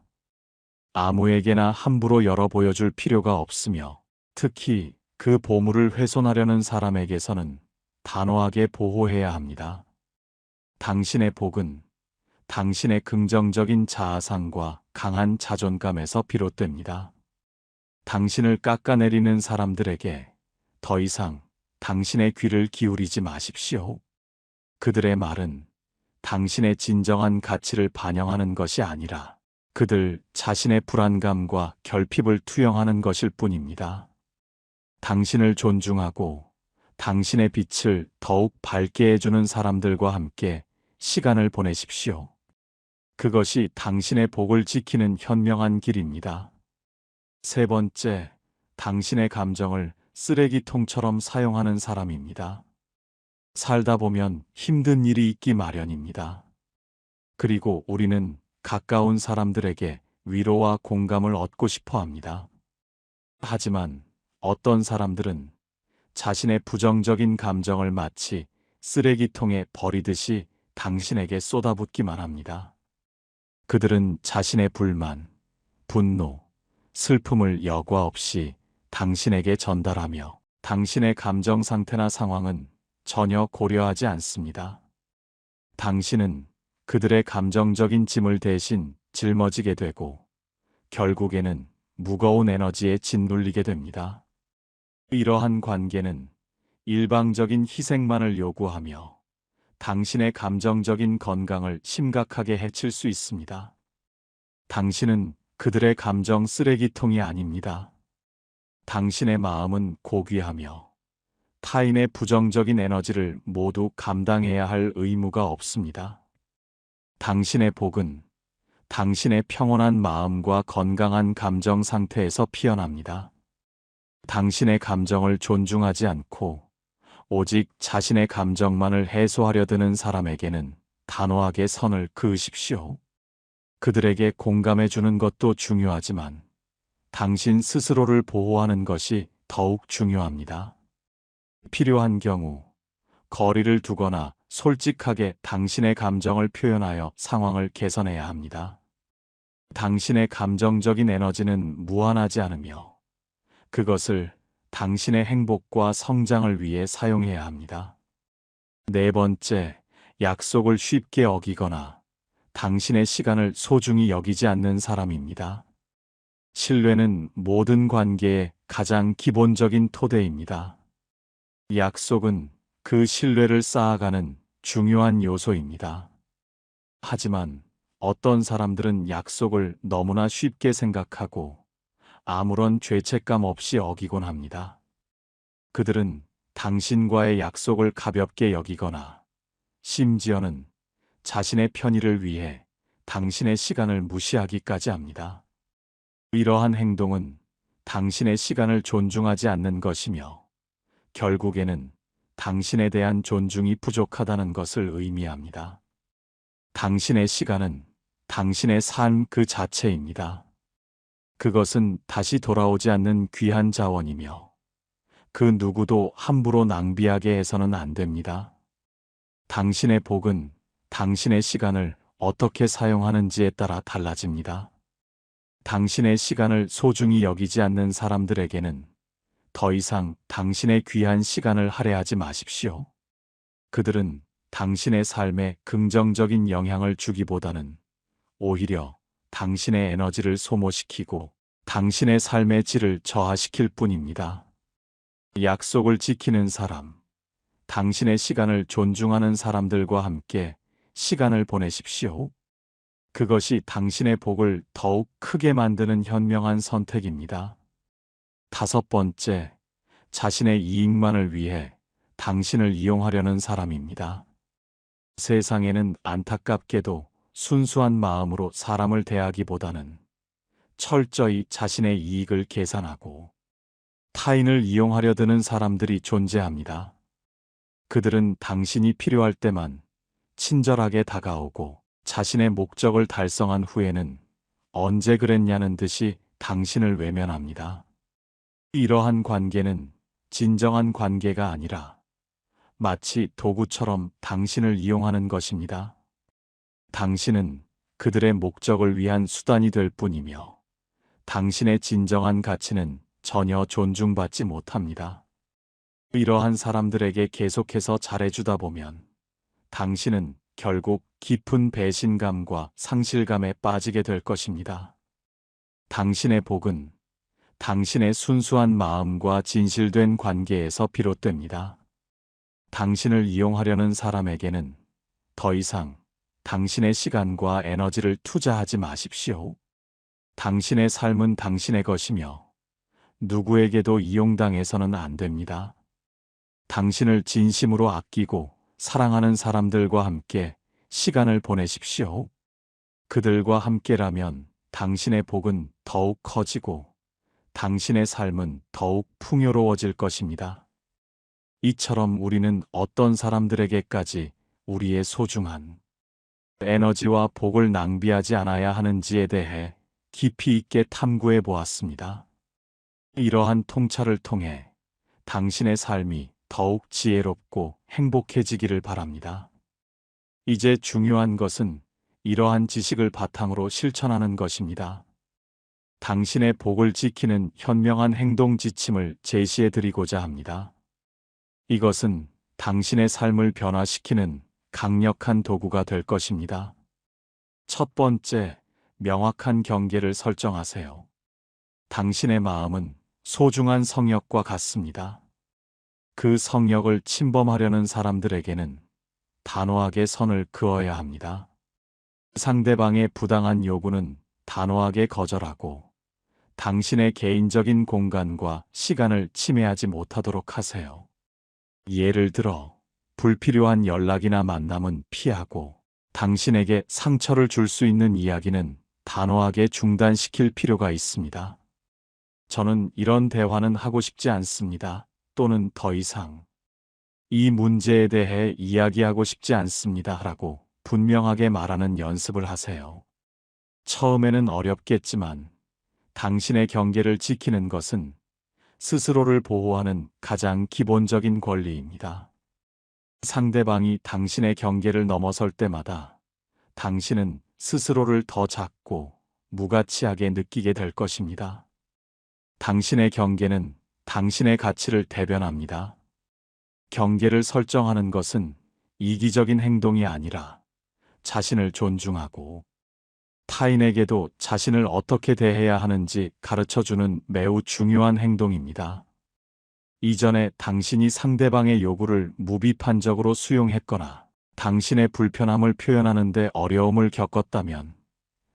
아무에게나 함부로 열어 보여줄 필요가 없으며 특히 그 보물을 훼손하려는 사람에게서는 단호하게 보호해야 합니다. 당신의 복은 당신의 긍정적인 자아상과 강한 자존감에서 비롯됩니다. 당신을 깎아내리는 사람들에게 더 이상 당신의 귀를 기울이지 마십시오. 그들의 말은 당신의 진정한 가치를 반영하는 것이 아니라 그들 자신의 불안감과 결핍을 투영하는 것일 뿐입니다. 당신을 존중하고 당신의 빛을 더욱 밝게 해주는 사람들과 함께 시간을 보내십시오. 그것이 당신의 복을 지키는 현명한 길입니다. 세 번째, 당신의 감정을 쓰레기통처럼 사용하는 사람입니다. 살다 보면 힘든 일이 있기 마련입니다. 그리고 우리는 가까운 사람들에게 위로와 공감을 얻고 싶어 합니다. 하지만 어떤 사람들은 자신의 부정적인 감정을 마치 쓰레기통에 버리듯이 당신에게 쏟아붓기만 합니다. 그들은 자신의 불만, 분노, 슬픔을 여과 없이 당신에게 전달하며 당신의 감정 상태나 상황은 전혀 고려하지 않습니다. 당신은 그들의 감정적인 짐을 대신 짊어지게 되고 결국에는 무거운 에너지에 짓눌리게 됩니다. 이러한 관계는 일방적인 희생만을 요구하며 당신의 감정적인 건강을 심각하게 해칠 수 있습니다. 당신은 그들의 감정 쓰레기통이 아닙니다. 당신의 마음은 고귀하며 타인의 부정적인 에너지를 모두 감당해야 할 의무가 없습니다. 당신의 복은 당신의 평온한 마음과 건강한 감정 상태에서 피어납니다. 당신의 감정을 존중하지 않고 오직 자신의 감정만을 해소하려 드는 사람에게는 단호하게 선을 그으십시오. 그들에게 공감해 주는 것도 중요하지만 당신 스스로를 보호하는 것이 더욱 중요합니다. 필요한 경우 거리를 두거나 솔직하게 당신의 감정을 표현하여 상황을 개선해야 합니다. 당신의 감정적인 에너지는 무한하지 않으며 그것을 당신의 행복과 성장을 위해 사용해야 합니다. 네 번째, 약속을 쉽게 어기거나 당신의 시간을 소중히 여기지 않는 사람입니다. 신뢰는 모든 관계의 가장 기본적인 토대입니다. 약속은 그 신뢰를 쌓아가는 중요한 요소입니다. 하지만 어떤 사람들은 약속을 너무나 쉽게 생각하고 아무런 죄책감 없이 어기곤 합니다. 그들은 당신과의 약속을 가볍게 여기거나 심지어는 자신의 편의를 위해 당신의 시간을 무시하기까지 합니다. 이러한 행동은 당신의 시간을 존중하지 않는 것이며 결국에는 당신에 대한 존중이 부족하다는 것을 의미합니다. 당신의 시간은 당신의 삶 그 자체입니다. 그것은 다시 돌아오지 않는 귀한 자원이며 그 누구도 함부로 낭비하게 해서는 안 됩니다. 당신의 복은 당신의 시간을 어떻게 사용하는지에 따라 달라집니다. 당신의 시간을 소중히 여기지 않는 사람들에게는 더 이상 당신의 귀한 시간을 할애하지 마십시오. 그들은 당신의 삶에 긍정적인 영향을 주기보다는 오히려 당신의 에너지를 소모시키고 당신의 삶의 질을 저하시킬 뿐입니다. 약속을 지키는 사람, 당신의 시간을 존중하는 사람들과 함께 시간을 보내십시오. 그것이 당신의 복을 더욱 크게 만드는 현명한 선택입니다. 5번째, 자신의 이익만을 위해 당신을 이용하려는 사람입니다. 세상에는 안타깝게도 순수한 마음으로 사람을 대하기보다는 철저히 자신의 이익을 계산하고 타인을 이용하려 드는 사람들이 존재합니다. 그들은 당신이 필요할 때만 친절하게 다가오고 자신의 목적을 달성한 후에는 언제 그랬냐는 듯이 당신을 외면합니다. 이러한 관계는 진정한 관계가 아니라 마치 도구처럼 당신을 이용하는 것입니다. 당신은 그들의 목적을 위한 수단이 될 뿐이며 당신의 진정한 가치는 전혀 존중받지 못합니다. 이러한 사람들에게 계속해서 잘해주다 보면 당신은 결국 깊은 배신감과 상실감에 빠지게 될 것입니다. 당신의 복은 당신의 순수한 마음과 진실된 관계에서 비롯됩니다. 당신을 이용하려는 사람에게는 더 이상 당신의 시간과 에너지를 투자하지 마십시오. 당신의 삶은 당신의 것이며 누구에게도 이용당해서는 안 됩니다. 당신을 진심으로 아끼고 사랑하는 사람들과 함께 시간을 보내십시오. 그들과 함께라면 당신의 복은 더욱 커지고 당신의 삶은 더욱 풍요로워질 것입니다. 이처럼 우리는 어떤 사람들에게까지 우리의 소중한 에너지와 복을 낭비하지 않아야 하는지에 대해 깊이 있게 탐구해 보았습니다. 이러한 통찰을 통해 당신의 삶이 더욱 지혜롭고 행복해지기를 바랍니다. 이제 중요한 것은 이러한 지식을 바탕으로 실천하는 것입니다. 당신의 복을 지키는 현명한 행동 지침을 제시해 드리고자 합니다. 이것은 당신의 삶을 변화시키는 강력한 도구가 될 것입니다. 첫 번째, 명확한 경계를 설정하세요. 당신의 마음은 소중한 성역과 같습니다. 그 성역을 침범하려는 사람들에게는 단호하게 선을 그어야 합니다. 상대방의 부당한 요구는 단호하게 거절하고 당신의 개인적인 공간과 시간을 침해하지 못하도록 하세요. 예를 들어 불필요한 연락이나 만남은 피하고 당신에게 상처를 줄 수 있는 이야기는 단호하게 중단시킬 필요가 있습니다. 저는 이런 대화는 하고 싶지 않습니다. 또는 더 이상 이 문제에 대해 이야기하고 싶지 않습니다. 라고 분명하게 말하는 연습을 하세요. 처음에는 어렵겠지만 당신의 경계를 지키는 것은 스스로를 보호하는 가장 기본적인 권리입니다. 상대방이 당신의 경계를 넘어설 때마다 당신은 스스로를 더 작고 무가치하게 느끼게 될 것입니다. 당신의 경계는 당신의 가치를 대변합니다. 경계를 설정하는 것은 이기적인 행동이 아니라 자신을 존중하고 타인에게도 자신을 어떻게 대해야 하는지 가르쳐주는 매우 중요한 행동입니다. 이전에 당신이 상대방의 요구를 무비판적으로 수용했거나 당신의 불편함을 표현하는 데 어려움을 겪었다면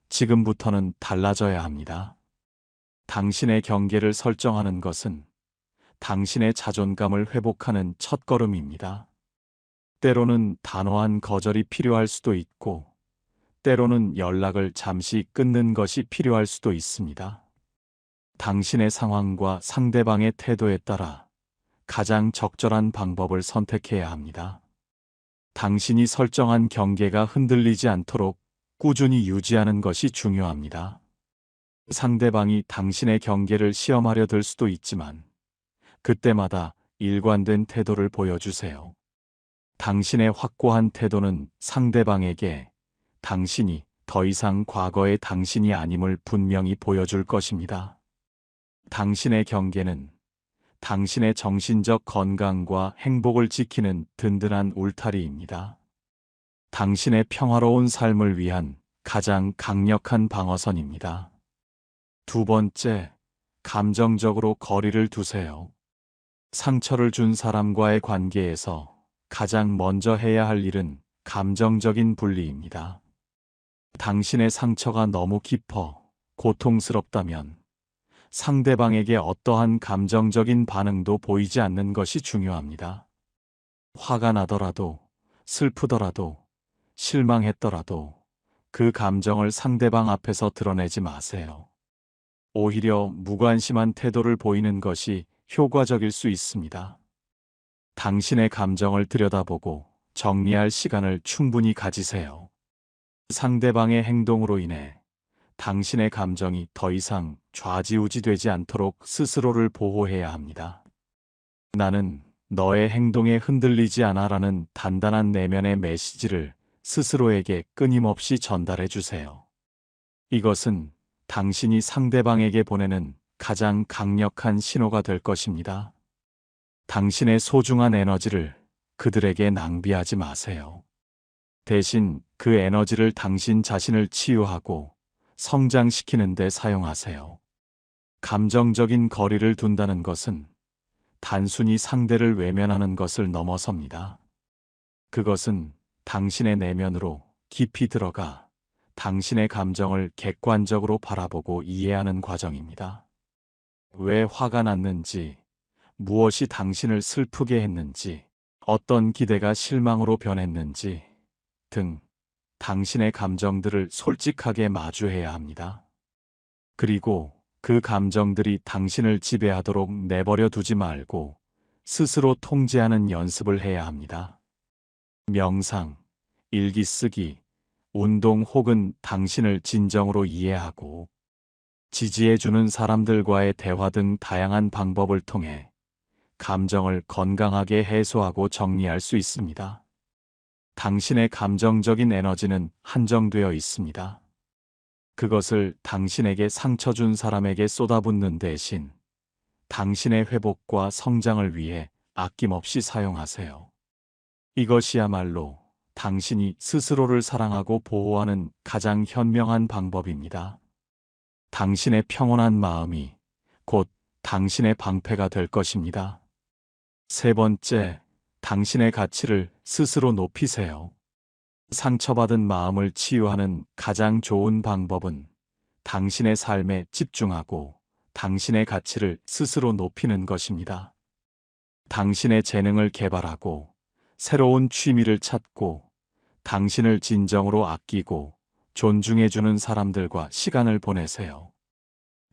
지금부터는 달라져야 합니다. 당신의 경계를 설정하는 것은 당신의 자존감을 회복하는 첫걸음입니다. 때로는 단호한 거절이 필요할 수도 있고 때로는 연락을 잠시 끊는 것이 필요할 수도 있습니다. 당신의 상황과 상대방의 태도에 따라 가장 적절한 방법을 선택해야 합니다. 당신이 설정한 경계가 흔들리지 않도록 꾸준히 유지하는 것이 중요합니다. 상대방이 당신의 경계를 시험하려 들 수도 있지만 그때마다 일관된 태도를 보여주세요. 당신의 확고한 태도는 상대방에게 당신이 더 이상 과거의 당신이 아님을 분명히 보여줄 것입니다. 당신의 경계는 당신의 정신적 건강과 행복을 지키는 든든한 울타리입니다. 당신의 평화로운 삶을 위한 가장 강력한 방어선입니다. 두 번째, 감정적으로 거리를 두세요. 상처를 준 사람과의 관계에서 가장 먼저 해야 할 일은 감정적인 분리입니다. 당신의 상처가 너무 깊어 고통스럽다면 상대방에게 어떠한 감정적인 반응도 보이지 않는 것이 중요합니다. 화가 나더라도, 슬프더라도, 실망했더라도 그 감정을 상대방 앞에서 드러내지 마세요. 오히려 무관심한 태도를 보이는 것이 효과적일 수 있습니다. 당신의 감정을 들여다보고 정리할 시간을 충분히 가지세요. 상대방의 행동으로 인해 당신의 감정이 더 이상 좌지우지되지 않도록 스스로를 보호해야 합니다. 나는 너의 행동에 흔들리지 않아라는 단단한 내면의 메시지를 스스로에게 끊임없이 전달해 주세요. 이것은 당신이 상대방에게 보내는 가장 강력한 신호가 될 것입니다. 당신의 소중한 에너지를 그들에게 낭비하지 마세요. 대신 그 에너지를 당신 자신을 치유하고 성장시키는 데 사용하세요. 감정적인 거리를 둔다는 것은 단순히 상대를 외면하는 것을 넘어섭니다. 그것은 당신의 내면으로 깊이 들어가 당신의 감정을 객관적으로 바라보고 이해하는 과정입니다. 왜 화가 났는지, 무엇이 당신을 슬프게 했는지, 어떤 기대가 실망으로 변했는지 등 당신의 감정들을 솔직하게 마주해야 합니다. 그리고 그 감정들이 당신을 지배하도록 내버려 두지 말고 스스로 통제하는 연습을 해야 합니다. 명상, 일기 쓰기, 운동 혹은 당신을 진정으로 이해하고 지지해주는 사람들과의 대화 등 다양한 방법을 통해 감정을 건강하게 해소하고 정리할 수 있습니다. 당신의 감정적인 에너지는 한정되어 있습니다. 그것을 당신에게 상처 준 사람에게 쏟아붓는 대신 당신의 회복과 성장을 위해 아낌없이 사용하세요. 이것이야말로 당신이 스스로를 사랑하고 보호하는 가장 현명한 방법입니다. 당신의 평온한 마음이 곧 당신의 방패가 될 것입니다. 세 번째, 당신의 가치를 스스로 높이세요. 상처받은 마음을 치유하는 가장 좋은 방법은 당신의 삶에 집중하고 당신의 가치를 스스로 높이는 것입니다. 당신의 재능을 개발하고 새로운 취미를 찾고 당신을 진정으로 아끼고 존중해주는 사람들과 시간을 보내세요.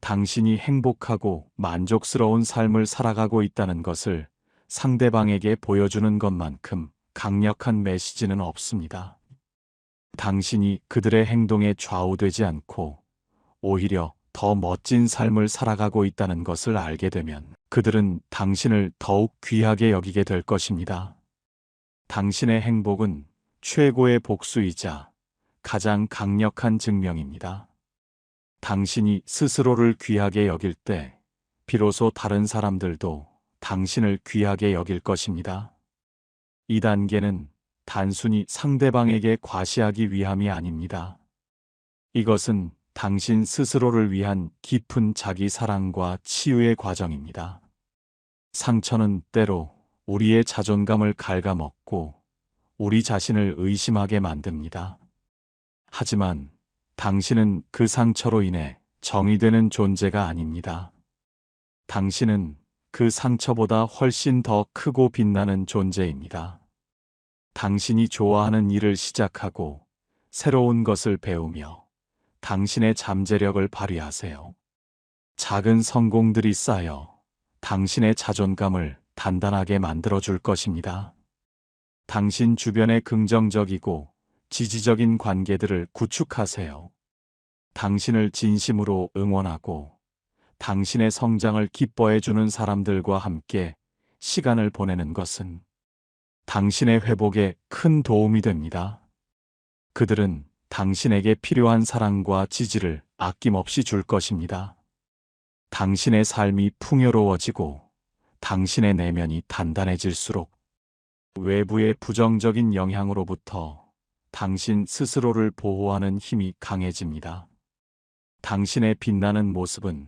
당신이 행복하고 만족스러운 삶을 살아가고 있다는 것을 상대방에게 보여주는 것만큼 강력한 메시지는 없습니다. 당신이 그들의 행동에 좌우되지 않고 오히려 더 멋진 삶을 살아가고 있다는 것을 알게 되면 그들은 당신을 더욱 귀하게 여기게 될 것입니다. 당신의 행복은 최고의 복수이자 가장 강력한 증명입니다. 당신이 스스로를 귀하게 여길 때 비로소 다른 사람들도 당신을 귀하게 여길 것입니다. 이 단계는 단순히 상대방에게 과시하기 위함이 아닙니다. 이것은 당신 스스로를 위한 깊은 자기 사랑과 치유의 과정입니다. 상처는 때로 우리의 자존감을 갉아먹고 우리 자신을 의심하게 만듭니다. 하지만 당신은 그 상처로 인해 정의되는 존재가 아닙니다. 당신은 그 상처보다 훨씬 더 크고 빛나는 존재입니다. 당신이 좋아하는 일을 시작하고 새로운 것을 배우며 당신의 잠재력을 발휘하세요. 작은 성공들이 쌓여 당신의 자존감을 단단하게 만들어줄 것입니다. 당신 주변의 긍정적이고 지지적인 관계들을 구축하세요. 당신을 진심으로 응원하고 당신의 성장을 기뻐해주는 사람들과 함께 시간을 보내는 것은 당신의 회복에 큰 도움이 됩니다. 그들은 당신에게 필요한 사랑과 지지를 아낌없이 줄 것입니다. 당신의 삶이 풍요로워지고 당신의 내면이 단단해질수록 외부의 부정적인 영향으로부터 당신 스스로를 보호하는 힘이 강해집니다. 당신의 빛나는 모습은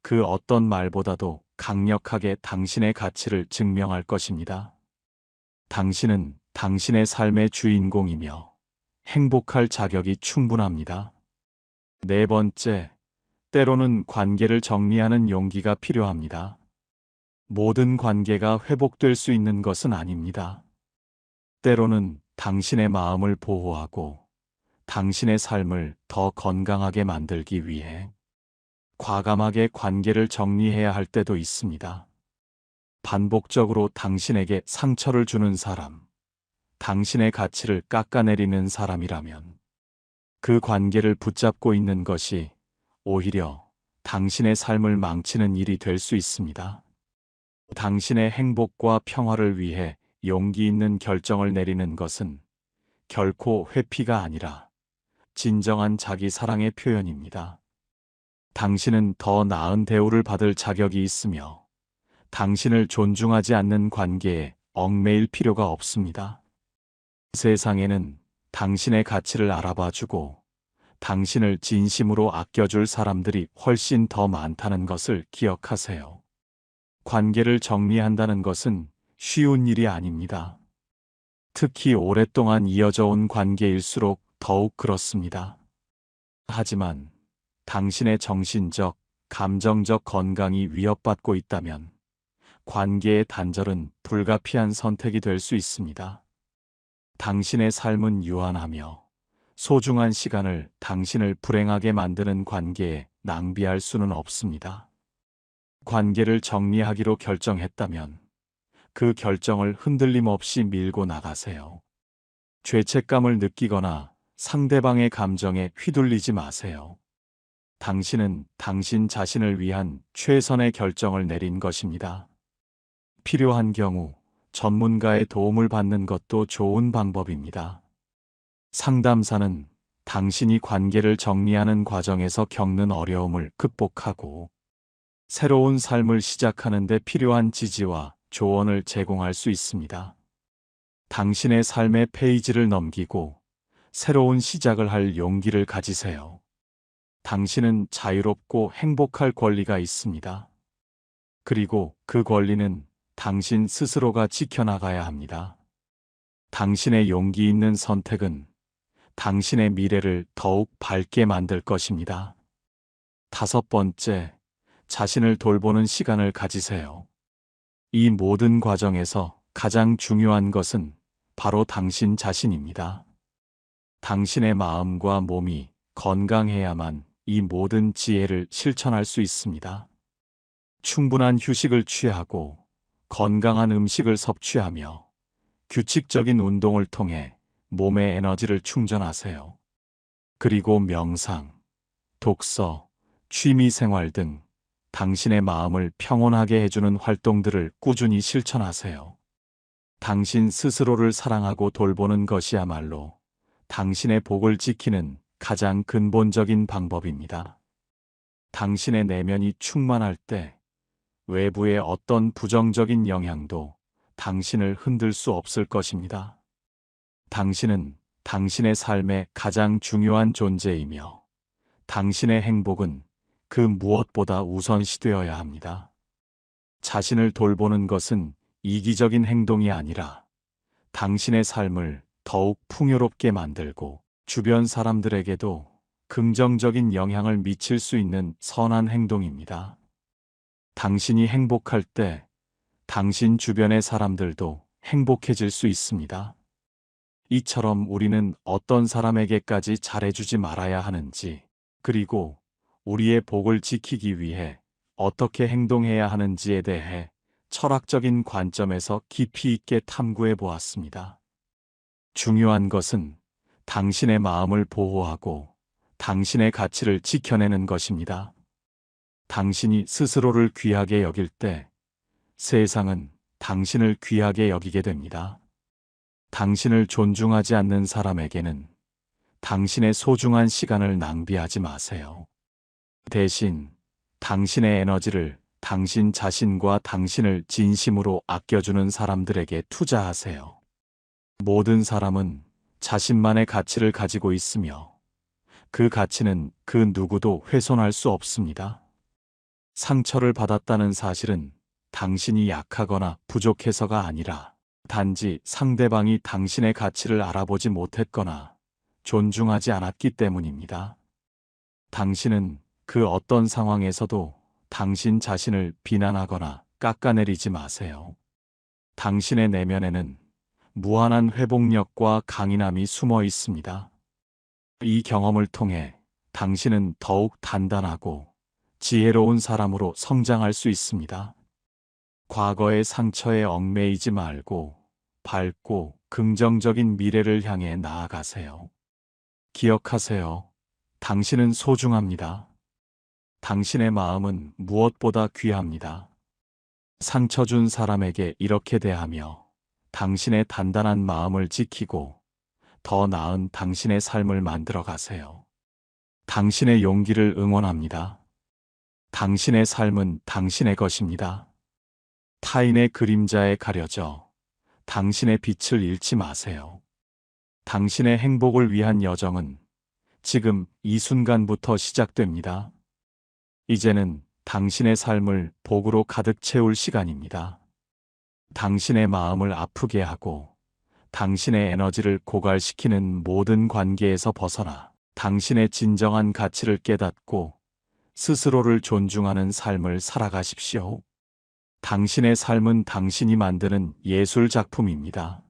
그 어떤 말보다도 강력하게 당신의 가치를 증명할 것입니다. 당신은 당신의 삶의 주인공이며 행복할 자격이 충분합니다. 네 번째, 때로는 관계를 정리하는 용기가 필요합니다. 모든 관계가 회복될 수 있는 것은 아닙니다. 때로는 당신의 마음을 보호하고 당신의 삶을 더 건강하게 만들기 위해 과감하게 관계를 정리해야 할 때도 있습니다. 반복적으로 당신에게 상처를 주는 사람, 당신의 가치를 깎아내리는 사람이라면 그 관계를 붙잡고 있는 것이 오히려 당신의 삶을 망치는 일이 될 수 있습니다. 당신의 행복과 평화를 위해 용기 있는 결정을 내리는 것은 결코 회피가 아니라 진정한 자기 사랑의 표현입니다. 당신은 더 나은 대우를 받을 자격이 있으며 당신을 존중하지 않는 관계에 얽매일 필요가 없습니다. 세상에는 당신의 가치를 알아봐주고 당신을 진심으로 아껴줄 사람들이 훨씬 더 많다는 것을 기억하세요. 관계를 정리한다는 것은 쉬운 일이 아닙니다. 특히 오랫동안 이어져 온 관계일수록 더욱 그렇습니다. 하지만 당신의 정신적, 감정적 건강이 위협받고 있다면 관계의 단절은 불가피한 선택이 될 수 있습니다. 당신의 삶은 유한하며 소중한 시간을 당신을 불행하게 만드는 관계에 낭비할 수는 없습니다. 관계를 정리하기로 결정했다면 그 결정을 흔들림 없이 밀고 나가세요. 죄책감을 느끼거나 상대방의 감정에 휘둘리지 마세요. 당신은 당신 자신을 위한 최선의 결정을 내린 것입니다. 필요한 경우 전문가의 도움을 받는 것도 좋은 방법입니다. 상담사는 당신이 관계를 정리하는 과정에서 겪는 어려움을 극복하고 새로운 삶을 시작하는 데 필요한 지지와 조언을 제공할 수 있습니다. 당신의 삶의 페이지를 넘기고 새로운 시작을 할 용기를 가지세요. 당신은 자유롭고 행복할 권리가 있습니다. 그리고 그 권리는 당신 스스로가 지켜나가야 합니다. 당신의 용기 있는 선택은 당신의 미래를 더욱 밝게 만들 것입니다. 다섯 번째, 자신을 돌보는 시간을 가지세요. 이 모든 과정에서 가장 중요한 것은 바로 당신 자신입니다. 당신의 마음과 몸이 건강해야만 이 모든 지혜를 실천할 수 있습니다. 충분한 휴식을 취하고 건강한 음식을 섭취하며 규칙적인 운동을 통해 몸의 에너지를 충전하세요. 그리고 명상, 독서, 취미 생활 등 당신의 마음을 평온하게 해주는 활동들을 꾸준히 실천하세요. 당신 스스로를 사랑하고 돌보는 것이야말로 당신의 복을 지키는 가장 근본적인 방법입니다. 당신의 내면이 충만할 때 외부의 어떤 부정적인 영향도 당신을 흔들 수 없을 것입니다. 당신은 당신의 삶의 가장 중요한 존재이며 당신의 행복은 그 무엇보다 우선시되어야 합니다. 자신을 돌보는 것은 이기적인 행동이 아니라 당신의 삶을 더욱 풍요롭게 만들고 주변 사람들에게도 긍정적인 영향을 미칠 수 있는 선한 행동입니다. 당신이 행복할 때 당신 주변의 사람들도 행복해질 수 있습니다. 이처럼 우리는 어떤 사람에게까지 잘해주지 말아야 하는지, 그리고 우리의 복을 지키기 위해 어떻게 행동해야 하는지에 대해 철학적인 관점에서 깊이 있게 탐구해 보았습니다. 중요한 것은 당신의 마음을 보호하고 당신의 가치를 지켜내는 것입니다. 당신이 스스로를 귀하게 여길 때 세상은 당신을 귀하게 여기게 됩니다. 당신을 존중하지 않는 사람에게는 당신의 소중한 시간을 낭비하지 마세요. 대신 당신의 에너지를 당신 자신과 당신을 진심으로 아껴주는 사람들에게 투자하세요. 모든 사람은 자신만의 가치를 가지고 있으며 그 가치는 그 누구도 훼손할 수 없습니다. 상처를 받았다는 사실은 당신이 약하거나 부족해서가 아니라 단지 상대방이 당신의 가치를 알아보지 못했거나 존중하지 않았기 때문입니다. 당신은 그 어떤 상황에서도 당신 자신을 비난하거나 깎아내리지 마세요. 당신의 내면에는 무한한 회복력과 강인함이 숨어 있습니다. 이 경험을 통해 당신은 더욱 단단하고 지혜로운 사람으로 성장할 수 있습니다. 과거의 상처에 얽매이지 말고 밝고 긍정적인 미래를 향해 나아가세요. 기억하세요. 당신은 소중합니다. 당신의 마음은 무엇보다 귀합니다. 상처 준 사람에게 이렇게 대하며 당신의 단단한 마음을 지키고 더 나은 당신의 삶을 만들어 가세요. 당신의 용기를 응원합니다. 당신의 삶은 당신의 것입니다. 타인의 그림자에 가려져 당신의 빛을 잃지 마세요. 당신의 행복을 위한 여정은 지금 이 순간부터 시작됩니다. 이제는 당신의 삶을 복으로 가득 채울 시간입니다. 당신의 마음을 아프게 하고 당신의 에너지를 고갈시키는 모든 관계에서 벗어나 당신의 진정한 가치를 깨닫고 스스로를 존중하는 삶을 살아가십시오. 당신의 삶은 당신이 만드는 예술 작품입니다.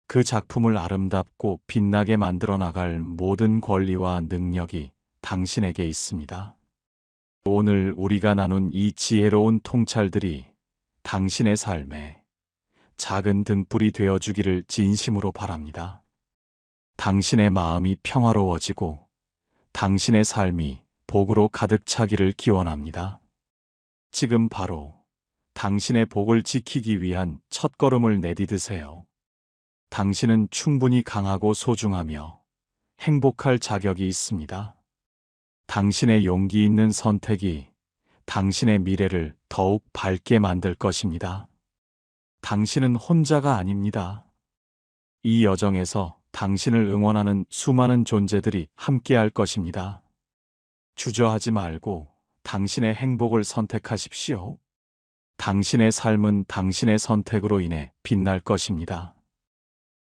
그 작품을 아름답고 빛나게 만들어 나갈 모든 권리와 능력이 당신에게 있습니다. 오늘 우리가 나눈 이 지혜로운 통찰들이 당신의 삶에 작은 등불이 되어주기를 진심으로 바랍니다. 당신의 마음이 평화로워지고 당신의 삶이 복으로 가득 차기를 기원합니다. 지금 바로 당신의 복을 지키기 위한 첫걸음을 내디드세요. 당신은 충분히 강하고 소중하며 행복할 자격이 있습니다. 당신의 용기 있는 선택이 당신의 미래를 더욱 밝게 만들 것입니다. 당신은 혼자가 아닙니다. 이 여정에서 당신을 응원하는 수많은 존재들이 함께할 것입니다. 주저하지 말고 당신의 행복을 선택하십시오. 당신의 삶은 당신의 선택으로 인해 빛날 것입니다.